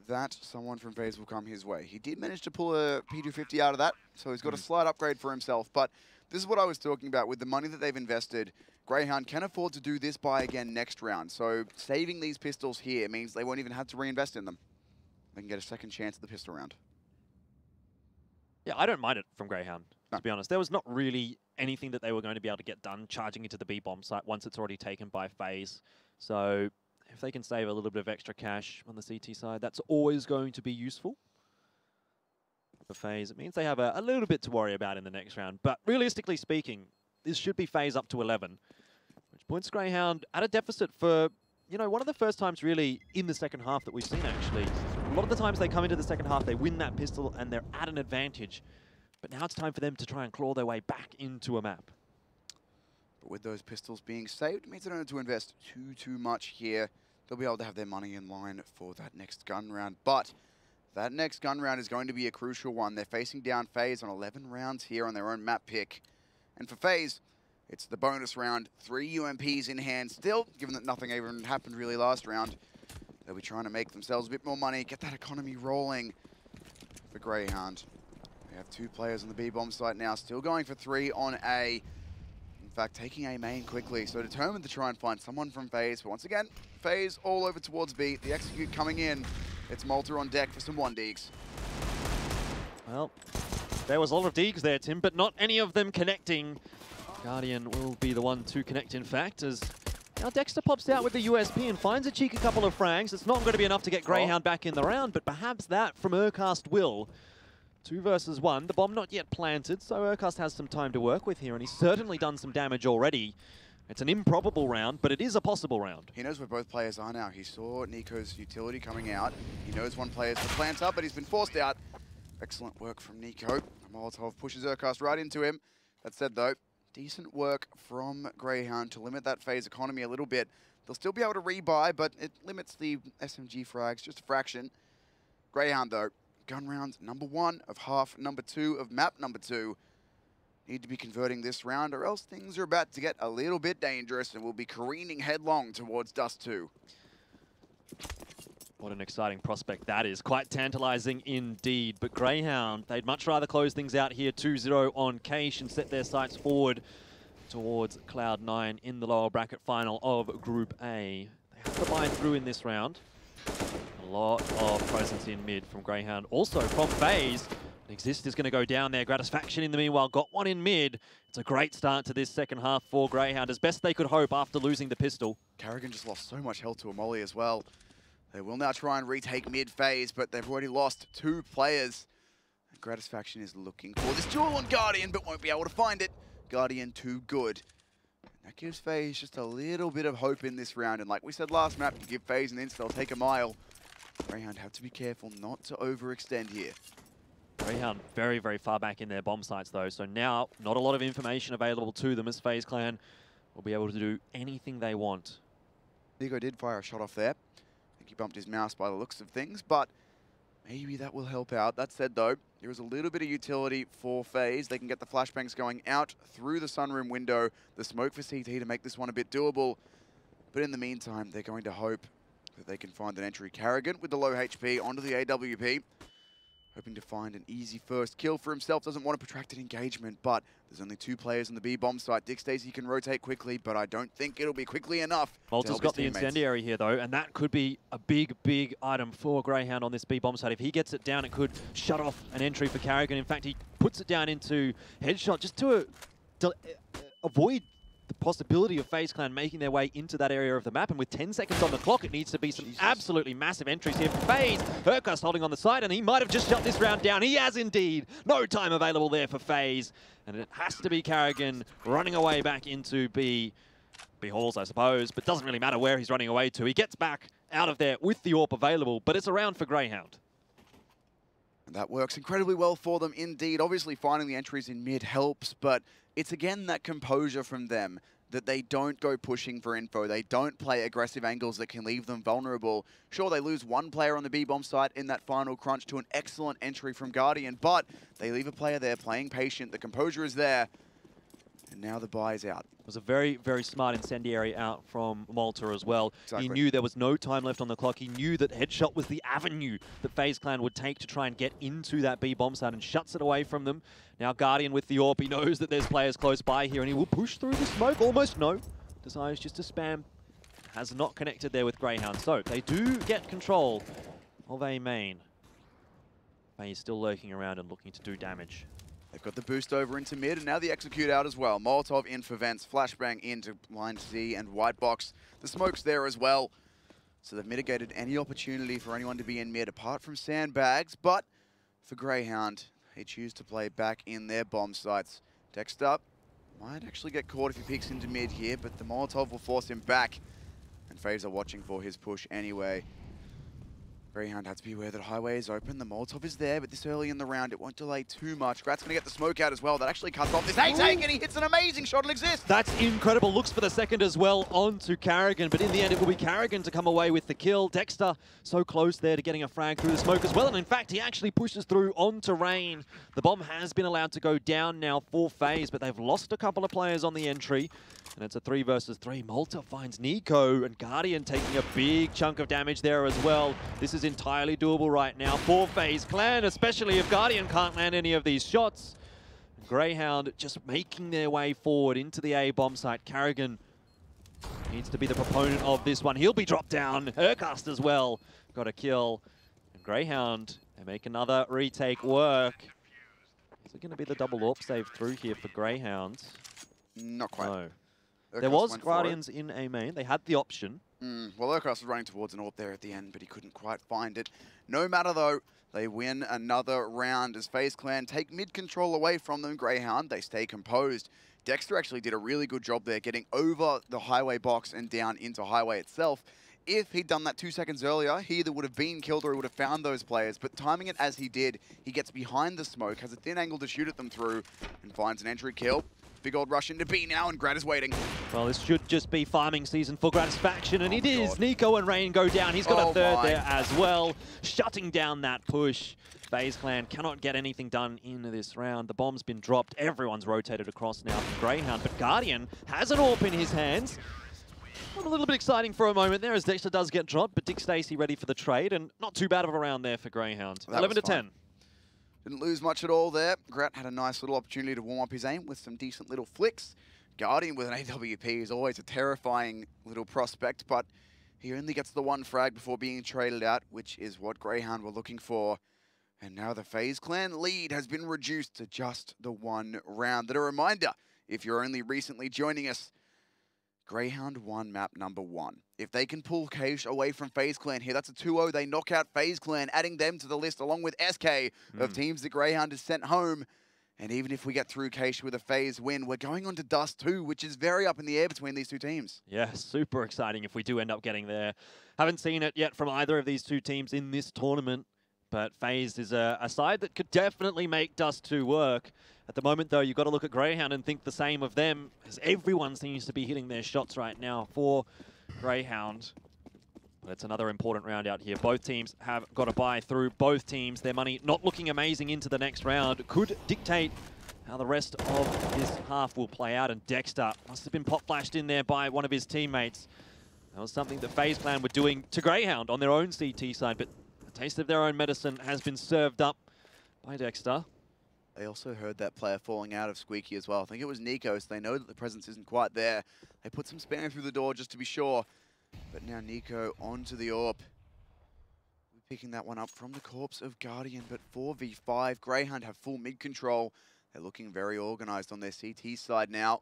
that someone from FaZe will come his way. He did manage to pull a P250 out of that, so he's got a slight upgrade for himself. But this is what I was talking about. With the money that they've invested, Grayhound can afford to do this buy again next round. So saving these pistols here means they won't even have to reinvest in them. They can get a second chance at the pistol round. Yeah, I don't mind it from Grayhound, to be honest. There was not really anything that they were going to be able to get done charging into the B bomb site once it's already taken by FaZe. So if they can save a little bit of extra cash on the CT side, that's always going to be useful for FaZe. It means they have a little bit to worry about in the next round. But realistically speaking, this should be FaZe up to 11, which points Grayhound at a deficit for, you know, one of the first times really in the second half that we've seen, actually. A lot of the times they come into the second half, they win that pistol, and they're at an advantage. But now it's time for them to try and claw their way back into a map. But with those pistols being saved, it means they don't have to invest too much here. They'll be able to have their money in line for that next gun round. But that next gun round is going to be a crucial one. They're facing down FaZe on 11 rounds here on their own map pick. And for FaZe, it's the bonus round. 3 UMPs in hand still, given that nothing even happened really last round. They'll be trying to make themselves a bit more money, get that economy rolling for Grayhound. They have 2 players on the B-bomb site now, still going for 3 on A. In fact, taking A main quickly, so determined to try and find someone from FaZe. But once again, FaZe all over towards B. The execute coming in. It's Malta on deck for some 1-deags. Well, there was a lot of deags there, Tim, but not any of them connecting. Guardian will be the one to connect, in fact, as now Dexter pops out with the USP and finds a cheeky couple of frags. It's not going to be enough to get Grayhound back in the round, but perhaps that from Urcast will. 2 versus 1. The bomb not yet planted, so Urcast has some time to work with here, and he's certainly done some damage already. It's an improbable round, but it is a possible round. He knows where both players are now. He saw Nico's utility coming out. He knows one player's the planter, but he's been forced out. Excellent work from Nico. Molotov pushes Urcast right into him. That said, though, decent work from Grayhound to limit that FaZe economy a little bit. They'll still be able to rebuy, but it limits the SMG frags just a fraction. Grayhound, though, gun round number 1 of half number 2 of map number 2. Need to be converting this round, or else things are about to get a little bit dangerous and we'll be careening headlong towards Dust 2. What an exciting prospect that is. Quite tantalizing indeed. But Grayhound, they'd much rather close things out here 2-0 on Cache and set their sights forward towards Cloud9 in the lower bracket final of Group A. They have to buy through in this round. A lot of presence in mid from Grayhound. Also from FaZe. Exist is going to go down there. Gratisfaction in the meanwhile got one in mid. It's a great start to this second half for Grayhound, as best they could hope after losing the pistol. Karrigan just lost so much health to Amoli as well. They will now try and retake mid phase, but they've already lost 2 players. And Gratisfaction is looking for this duel on Guardian, but won't be able to find it. Guardian too good. That gives FaZe just a little bit of hope in this round. And like we said last map, you give FaZe an insta, they'll take a mile. Grayhound have to be careful not to overextend here. Grayhound very, very far back in their bomb sites though, so now not a lot of information available to them as FaZe Clan will be able to do anything they want. Nico did fire a shot off there. I think he bumped his mouse by the looks of things, but maybe that will help out. That said though, there is a little bit of utility for FaZe. They can get the flashbangs going out through the sunroom window, the smoke for CT to make this one a bit doable. But in the meantime, they're going to hope that they can find an entry. Karrigan with the low HP onto the AWP. Hoping to find an easy first kill for himself. Doesn't want a protracted engagement, but there's only 2 players on the B bomb site. Dixtacy can rotate quickly, but I don't think it'll be quickly enough. Malta's got the incendiary here though, and that could be a big, big item for Grayhound on this B bomb site. If he gets it down, it could shut off an entry for Karrigan. In fact, he puts it down into headshot just to avoid the possibility of FaZe Clan making their way into that area of the map. And with 10 seconds on the clock, it needs to be some absolutely massive entries here for FaZe. Hercast holding on the side, and he might have just shut this round down. He has indeed. No time available there for FaZe. And it has to be Karrigan running away back into B halls, I suppose, but doesn't really matter where he's running away to. He gets back out of there with the AWP available, but it's a round for Grayhound. And that works incredibly well for them indeed. Obviously, finding the entries in mid helps, but it's again that composure from them, that they don't go pushing for info. They don't play aggressive angles that can leave them vulnerable. Sure, they lose 1 player on the B-bomb site in that final crunch to an excellent entry from Guardian, but they leave a player there playing patient. The composure is there, and now the buy is out. It was a very, very smart incendiary out from Malta as well. Exactly. He knew there was no time left on the clock. He knew that headshot was the avenue that FaZe Clan would take to try and get into that B bomb site, and shuts it away from them. Now Guardian with the AWP, he knows that there's players close by here, and he will push through the smoke. Almost no. Desires just to spam. Has not connected there with Grayhound. So they do get control of A main. He's still lurking around and looking to do damage. They've got the boost over into mid, and now the execute out as well. Molotov in for vents, flashbang into line Z and white box. The smoke's there as well. So they've mitigated any opportunity for anyone to be in mid, apart from sandbags. But for Grayhound, they choose to play back in their bomb sites. Dexter might actually get caught if he peeks into mid here, but the Molotov will force him back. And FaZe are watching for his push anyway. Grayhound had to be aware that highway is open. The Molotov is there, but this early in the round, it won't delay too much. Grat's going to get the smoke out as well. That actually cuts off this take, and he hits an amazing shot at Exist. That's incredible. Looks for the second as well onto Karrigan, but in the end, it will be Karrigan to come away with the kill. Dexter so close there to getting a frag through the smoke as well, and in fact, he actually pushes through onto Rain. The bomb has been allowed to go down now for FaZe, but they've lost a couple of players on the entry, and it's a 3 versus 3. Malta finds Nico, and Guardian taking a big chunk of damage there as well. This is entirely doable right now for FaZe Clan, especially if Guardian can't land any of these shots. Grayhound just making their way forward into the A bomb site. Karrigan needs to be the proponent of this one. He'll be dropped down. Hercast as well got a kill. And Grayhound, they make another retake work. Is it going to be the double AWP save through here for Grayhound? Not quite. No. Urkast There was went Guardians in A main. They had the option. Well, Urkast was running towards an AWP there at the end, but he couldn't quite find it. No matter though, they win another round as FaZe Clan take mid control away from them. Grayhound, they stay composed. Dexter actually did a really good job there, getting over the highway box and down into highway itself. If he'd done that 2 seconds earlier, he either would have been killed or he would have found those players. But timing it as he did, he gets behind the smoke, has a thin angle to shoot at them through, and finds an entry kill. Big old rush into B now, and Grat is waiting. Well, this should just be farming season for Gratisfaction, and it is. Nico and Rain go down. He's got a third there as well, shutting down that push. FaZe Clan cannot get anything done in this round. The bomb's been dropped. Everyone's rotated across now from Grayhound, but Guardian has an AWP in his hands. A little bit exciting for a moment there as Dexter does get dropped, but Dixtacy ready for the trade, and not too bad of a round there for Grayhound. 11 to 10. Didn't lose much at all there. Grat had a nice little opportunity to warm up his aim with some decent little flicks. Guardian with an AWP is always a terrifying little prospect, but He only gets the one frag before being traded out, which is what Grayhound were looking for. And now the FaZe clan lead has been reduced to just the one round. And a reminder, if you're only recently joining us, Grayhound won map number 1. If they can pull Cache away from FaZe Clan here, that's a 2-0. They knock out FaZe Clan, adding them to the list along with SK of teams that Grayhound has sent home. And even if we get through Cache with a FaZe win, we're going on to Dust 2, which is very up in the air between these two teams. Yeah, super exciting if we do end up getting there. Haven't seen it yet from either of these two teams in this tournament, but FaZe is a side that could definitely make Dust 2 work. At the moment, though, you've got to look at Grayhound and think the same of them, as everyone seems to be hitting their shots right now for Grayhound. But it's another important round out here. Both teams have got to buy through. Both teams, their money not looking amazing into the next round, could dictate how the rest of this half will play out. And Dexter must have been pop-flashed in there by one of his teammates. That was something the FaZe clan were doing to Grayhound on their own CT side, but a taste of their own medicine has been served up by Dexter. They also heard that player falling out of Squeaky as well. I think it was Nico, so they know that the presence isn't quite there. They put some spam through the door just to be sure. But now Nico onto the AWP. Picking that one up from the corpse of Guardian, but 4v5. Grayhound have full mid control. They're looking very organized on their CT side now.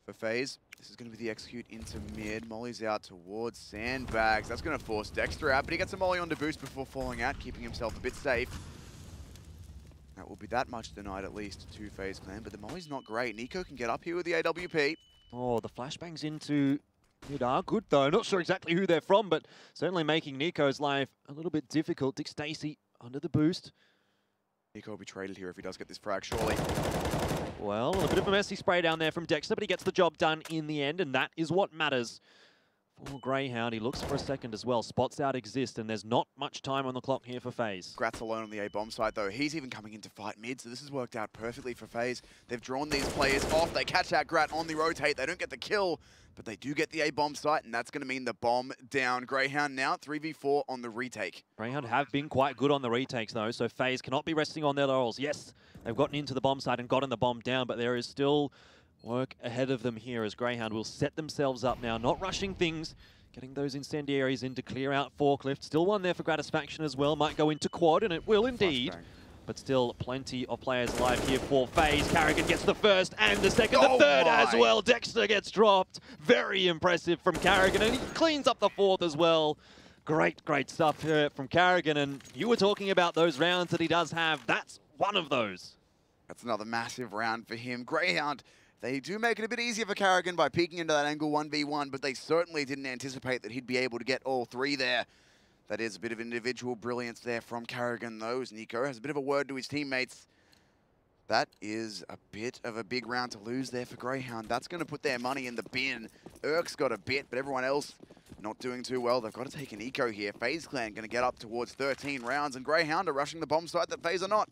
For FaZe, this is going to be the execute into mid. Molly's out towards Sandbags. That's going to force Dexter out, but he gets a Molly on to boost before falling out, keeping himself a bit safe. That will be that much denied at least to FaZe clan, but the Molly's not great. Nico can get up here with the AWP. Oh, the flashbangs into mid are good, though. Not sure exactly who they're from, but certainly making Nico's life a little bit difficult. Dick Stacey under the boost. Nico will be traded here if he does get this frag, surely. Well, a bit of a messy spray down there from Dexter, but he gets the job done in the end, and that is what matters. For Grayhound, he looks for a second as well. Spots out exist, and there's not much time on the clock here for FaZe. Grat's alone on the A-bomb side, though. He's even coming in to fight mid, so this has worked out perfectly for FaZe. They've drawn these players off. They catch out Grat on the rotate. They don't get the kill, but they do get the A-bomb site, and that's going to mean the bomb down. Grayhound now 3v4 on the retake. Grayhound have been quite good on the retakes, though, so FaZe cannot be resting on their laurels. Yes, they've gotten into the bomb site and gotten the bomb down, but there is still work ahead of them here as Grayhound will set themselves up now, not rushing things, getting those incendiaries in to clear out Forklift. Still one there for Gratisfaction as well. Might go into quad, and it will indeed. But still plenty of players alive here for FaZe. Carrigan gets the first and the second, the third as well. Dexter gets dropped. Very impressive from Carrigan, and he cleans up the fourth as well. Great, great stuff here from Carrigan. And you were talking about those rounds that he does have. That's one of those. That's another massive round for him. Grayhound, they do make it a bit easier for Carrigan by peeking into that angle 1v1, but they certainly didn't anticipate that he'd be able to get all three there. That is a bit of individual brilliance there from Carrigan, though, as Nico has a bit of a word to his teammates. That is a bit of a big round to lose there for Grayhound. That's going to put their money in the bin. Urk's got a bit, but everyone else not doing too well. They've got to take an eco here. FaZe clan going to get up towards 13 rounds, and Grayhound are rushing the bomb site that FaZe are not.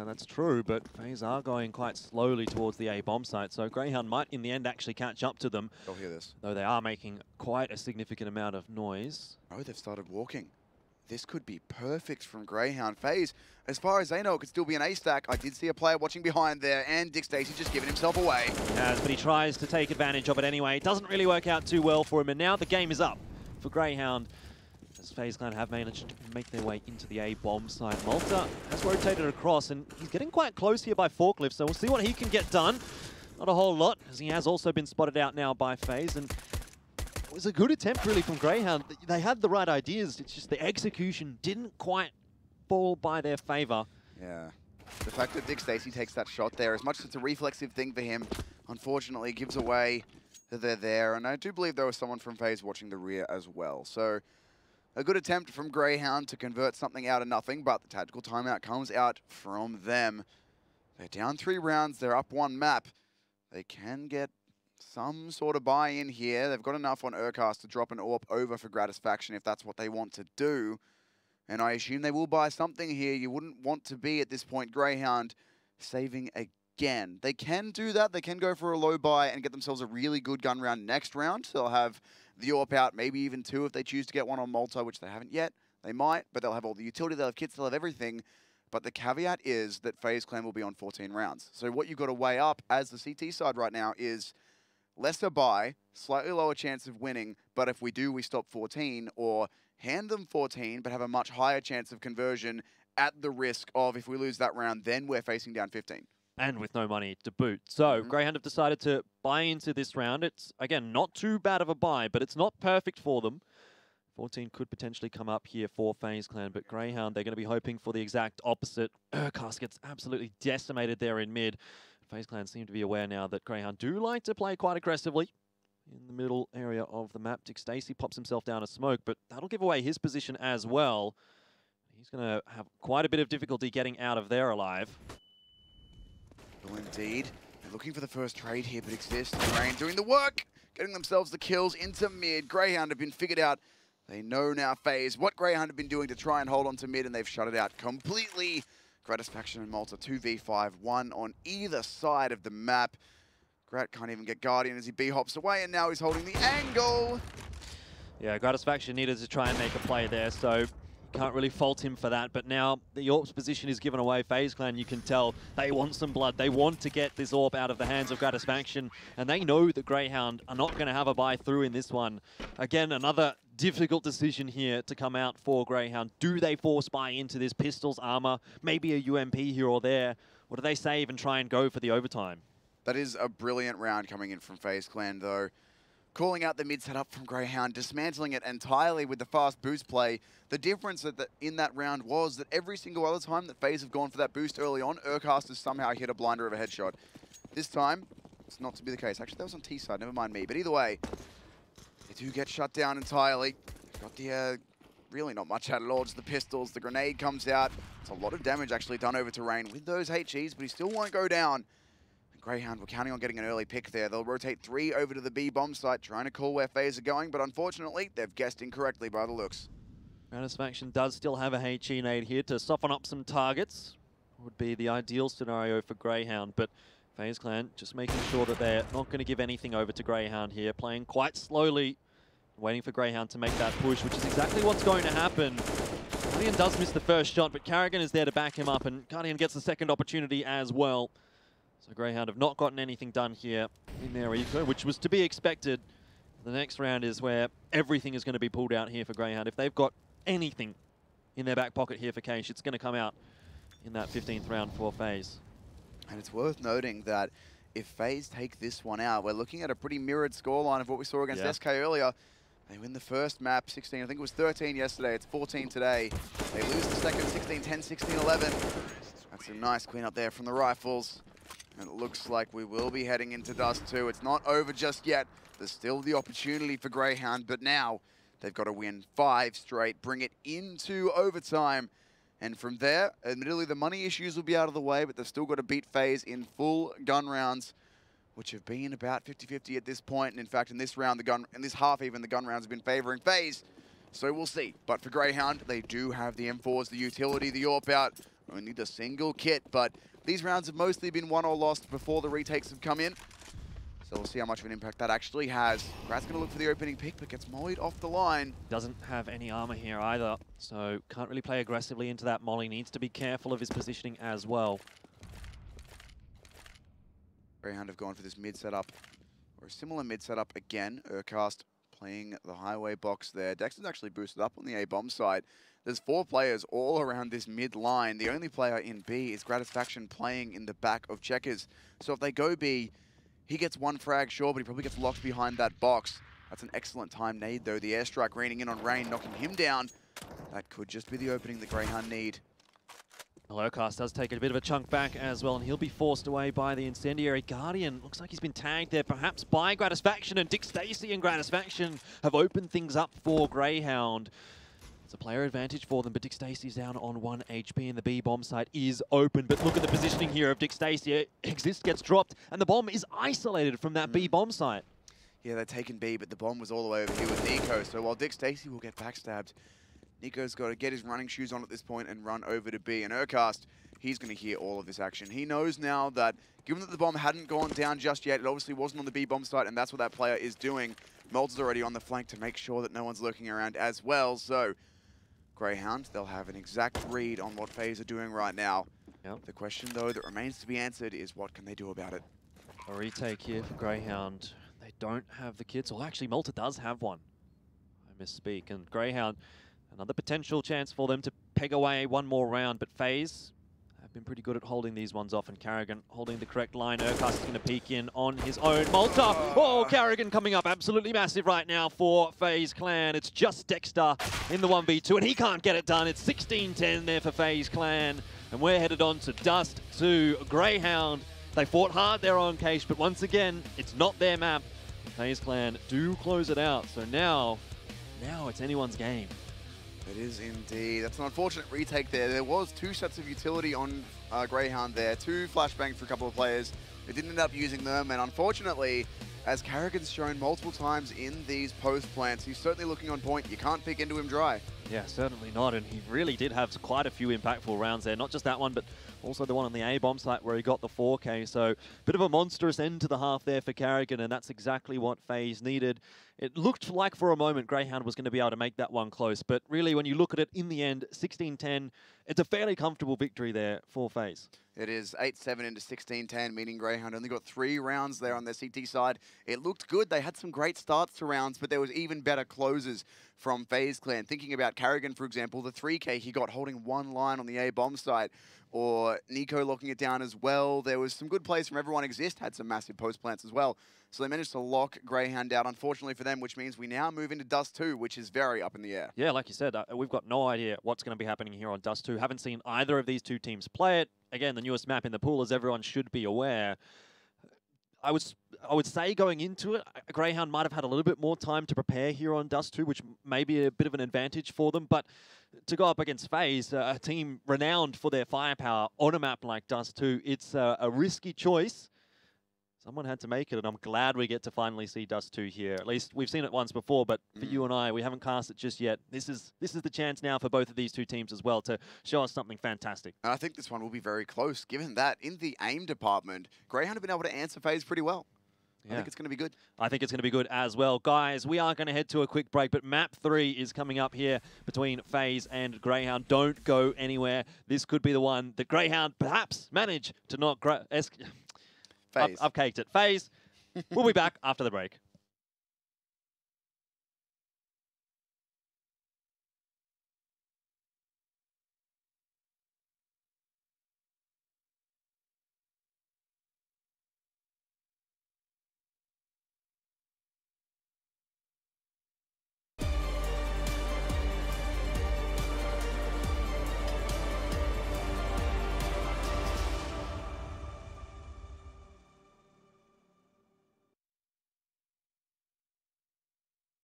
That's true, but FaZe are going quite slowly towards the A-bomb site, so Grayhound might in the end actually catch up to them. They'll hear this. Though they are making quite a significant amount of noise. Oh, they've started walking. This could be perfect from Grayhound. FaZe, as far as they know, it could still be an A-stack. I did see a player watching behind there, and Dick Stacey just giving himself away. He has, but he tries to take advantage of it anyway. It doesn't really work out too well for him, and now the game is up for Grayhound. FaZe clan have managed to make their way into the A-bomb side. Malta has rotated across, and he's getting quite close here by Forklift, so we'll see what he can get done. Not a whole lot, as he has also been spotted out now by FaZe, and it was a good attempt really from Grayhound. They had the right ideas, it's just the execution didn't quite fall by their favor. Yeah. The fact that Dick Stacey takes that shot there, as much as it's a reflexive thing for him, unfortunately gives away that they're there, and I do believe there was someone from FaZe watching the rear as well. So a good attempt from Grayhound to convert something out of nothing, but the tactical timeout comes out from them. They're down 3 rounds, they're up 1 map. They can get some sort of buy-in here. They've got enough on Urcast to drop an AWP over for Gratisfaction if that's what they want to do. And I assume they will buy something here. You wouldn't want to be, at this point, Grayhound saving again. They can do that. They can go for a low buy and get themselves a really good gun round next round. They'll have the AWP out, maybe even 2 if they choose to get one on Malta, which they haven't yet. They might, but they'll have all the utility, they'll have kits, they'll have everything. But the caveat is that FaZe clan will be on 14 rounds. So what you've got to weigh up as the CT side right now is, lesser buy, slightly lower chance of winning, but if we do, we stop 14, or hand them 14, but have a much higher chance of conversion at the risk of, if we lose that round, then we're facing down 15. And with no money to boot. So Grayhound have decided to buy into this round. It's, again, not too bad of a buy, but it's not perfect for them. 14 could potentially come up here for FaZe Clan, but Grayhound, they're going to be hoping for the exact opposite. Urcast gets absolutely decimated there in mid. FaZe Clan seem to be aware now that Grayhound do like to play quite aggressively. In the middle area of the map, Dick Stacey pops himself down a smoke, but that'll give away his position as well. He's going to have quite a bit of difficulty getting out of there alive. Well, indeed. They're looking for the first trade here, but Exist and Rain doing the work, getting themselves the kills into mid. Grayhound have been figured out. They know now FaZe what Grayhound have been doing to try and hold on to mid, and they've shut it out completely. Gratisfaction and Malta 2v5, one on either side of the map. Grat can't even get Guardian as he B-hops away, and now he's holding the angle. Yeah, Gratisfaction needed to try and make a play there, so can't really fault him for that. But now the AWP's position is given away. FaZe Clan, you can tell, they want some blood. They want to get this AWP out of the hands of Gratisfaction, and they know that Grayhound are not going to have a buy through in this one. Again, another difficult decision here to come out for Grayhound. Do they force buy into this Pistols armor, maybe a UMP here or there, or do they save and try and go for the overtime? That is a brilliant round coming in from FaZe Clan, though. Calling out the mid setup from Grayhound, dismantling it entirely with the fast boost play. The difference in that round was that every single other time that FaZe have gone for that boost early on, Urcast has somehow hit a blinder of a headshot. This time, it's not to be the case. Actually, that was on T side, never mind me. But either way, they do get shut down entirely. Got the, really not much out at all, just the pistols. The grenade comes out. It's a lot of damage actually done over to Rain with those HEs, but he still won't go down. Grayhound, we're counting on getting an early pick there. They'll rotate 3 over to the B bomb site, trying to call where FaZe are going, but unfortunately, they've guessed incorrectly by the looks. Gratisfaction does still have a HE nade here to soften up some targets. Would be the ideal scenario for Grayhound, but FaZe Clan just making sure that they're not going to give anything over to Grayhound here, playing quite slowly, waiting for Grayhound to make that push, which is exactly what's going to happen. Guardian does miss the first shot, but Carrigan is there to back him up, and Guardian gets the second opportunity as well. So Grayhound have not gotten anything done here in their eco, which was to be expected. The next round is where everything is going to be pulled out here for Grayhound. If they've got anything in their back pocket here for Cache, it's going to come out in that 15th round for FaZe. And it's worth noting that if FaZe take this one out, we're looking at a pretty mirrored scoreline of what we saw against SK earlier. They win the first map, 16, I think it was 13 yesterday, it's 14 today. They lose the second, 16, 10, 16, 11. That's a nice clean up there from the Rifles. And it looks like we will be heading into Dust 2. It's not over just yet. There's still the opportunity for Grayhound, but now they've got to win 5 straight, bring it into overtime. And from there, admittedly, the money issues will be out of the way, but they've still got to beat FaZe in full gun rounds, which have been about 50-50 at this point. And in fact, in this round, in this half even, the gun rounds have been favoring FaZe. So we'll see. But for Grayhound, they do have the M4s, the utility, the AWP out. Only the single kit, but these rounds have mostly been won or lost before the retakes have come in. So we'll see how much of an impact that actually has. Grat's going to look for the opening pick, but gets mollied off the line. Doesn't have any armor here either, so can't really play aggressively into that molly. Needs to be careful of his positioning as well. Grayhound have gone for this mid setup, or a similar mid setup again. Urcast playing the highway box there. Dexter's actually boosted up on the A bomb side. There's 4 players all around this mid line. The only player in B is Gratisfaction playing in the back of Checkers. So if they go B, he gets 1 frag, sure, but he probably gets locked behind that box. That's an excellent time nade, though. The airstrike raining in on Rain, knocking him down. That could just be the opening the Grayhound need. Urcast does take a bit of a chunk back as well, and he'll be forced away by the incendiary. Guardian looks like he's been tagged there, perhaps by Gratisfaction, and Dick Stacey and Gratisfaction have opened things up for Grayhound. It's a player advantage for them, but Dick Stacey's down on 1 HP, and the B bomb site is open. But look at the positioning here of Dick Stacey. Exist gets dropped, and the bomb is isolated from that B bomb site. Yeah, they're taking B, but the bomb was all the way over here with Nico. So while Dick Stacey will get backstabbed, Nico's got to get his running shoes on at this point and run over to B. And Urcast, he's going to hear all of this action. He knows now that, given that the bomb hadn't gone down just yet, it obviously wasn't on the B bomb site, and that's what that player is doing. Molds already on the flank to make sure that no one's lurking around as well. So Grayhound, they'll have an exact read on what FaZe are doing right now. Yep. The question, though, that remains to be answered is what can they do about it? A retake here for Grayhound. They don't have the kits. Well, actually, Malta does have one. I misspeak. And Grayhound, another potential chance for them to peg away one more round. But FaZe have been pretty good at holding these ones off. And Carrigan holding the correct line. Urkast is going to peek in on his own. Malta! Oh, Carrigan coming up absolutely massive right now for FaZe Clan. It's just Dexter in the 1v2, and he can't get it done. It's 16-10 there for FaZe Clan. And we're headed on to Dust to Grayhound. They fought hard there on Case, but once again, it's not their map. FaZe Clan do close it out, so now it's anyone's game. It is indeed. That's an unfortunate retake there. There was 2 sets of utility on Grayhound there, 2 flashbangs for a couple of players. They didn't end up using them, and unfortunately, as Carrigan's shown multiple times in these post plants, he's certainly looking on point. You can't pick into him dry. Yeah, certainly not, and he really did have quite a few impactful rounds there. Not just that one, but also the one on the A-bomb site where he got the 4K. So bit of a monstrous end to the half there for Carrigan, and that's exactly what FaZe needed. It looked like for a moment Grayhound was going to be able to make that one close, but really when you look at it in the end, 16-10, it's a fairly comfortable victory there for FaZe. It is 8-7 into 16-10, meaning Grayhound only got 3 rounds there on their CT side. It looked good. They had some great starts to rounds, but there was even better closes from FaZe Clan. Thinking about Carrigan, for example, the 3K he got holding one line on the A-bomb site, or Nico locking it down as well. There was some good plays from everyone. Exist had some massive post plants as well. So they managed to lock Grayhound out, unfortunately for them, which means we now move into Dust 2, which is very up in the air. Yeah, like you said, we've got no idea what's going to be happening here on Dust 2. Haven't seen either of these two teams play it. Again, the newest map in the pool, as everyone should be aware. I would say going into it, Grayhound might have had a little bit more time to prepare here on Dust 2, which may be a bit of an advantage for them. But to go up against FaZe, a team renowned for their firepower on a map like Dust 2, it's a risky choice. Someone had to make it, and I'm glad we get to finally see Dust 2 here. At least we've seen it once before, but for you and I, we haven't cast it just yet. This is the chance now for both of these two teams as well to show us something fantastic. And I think this one will be very close, given that in the aim department, Grayhound have been able to answer FaZe pretty well. Yeah. I think it's going to be good. I think it's going to be good as well. Guys, we are going to head to a quick break, but map 3 is coming up here between FaZe and Grayhound. Don't go anywhere. This could be the one that Grayhound perhaps manage to not... FaZe. I've caked it. FaZe, we'll be back after the break.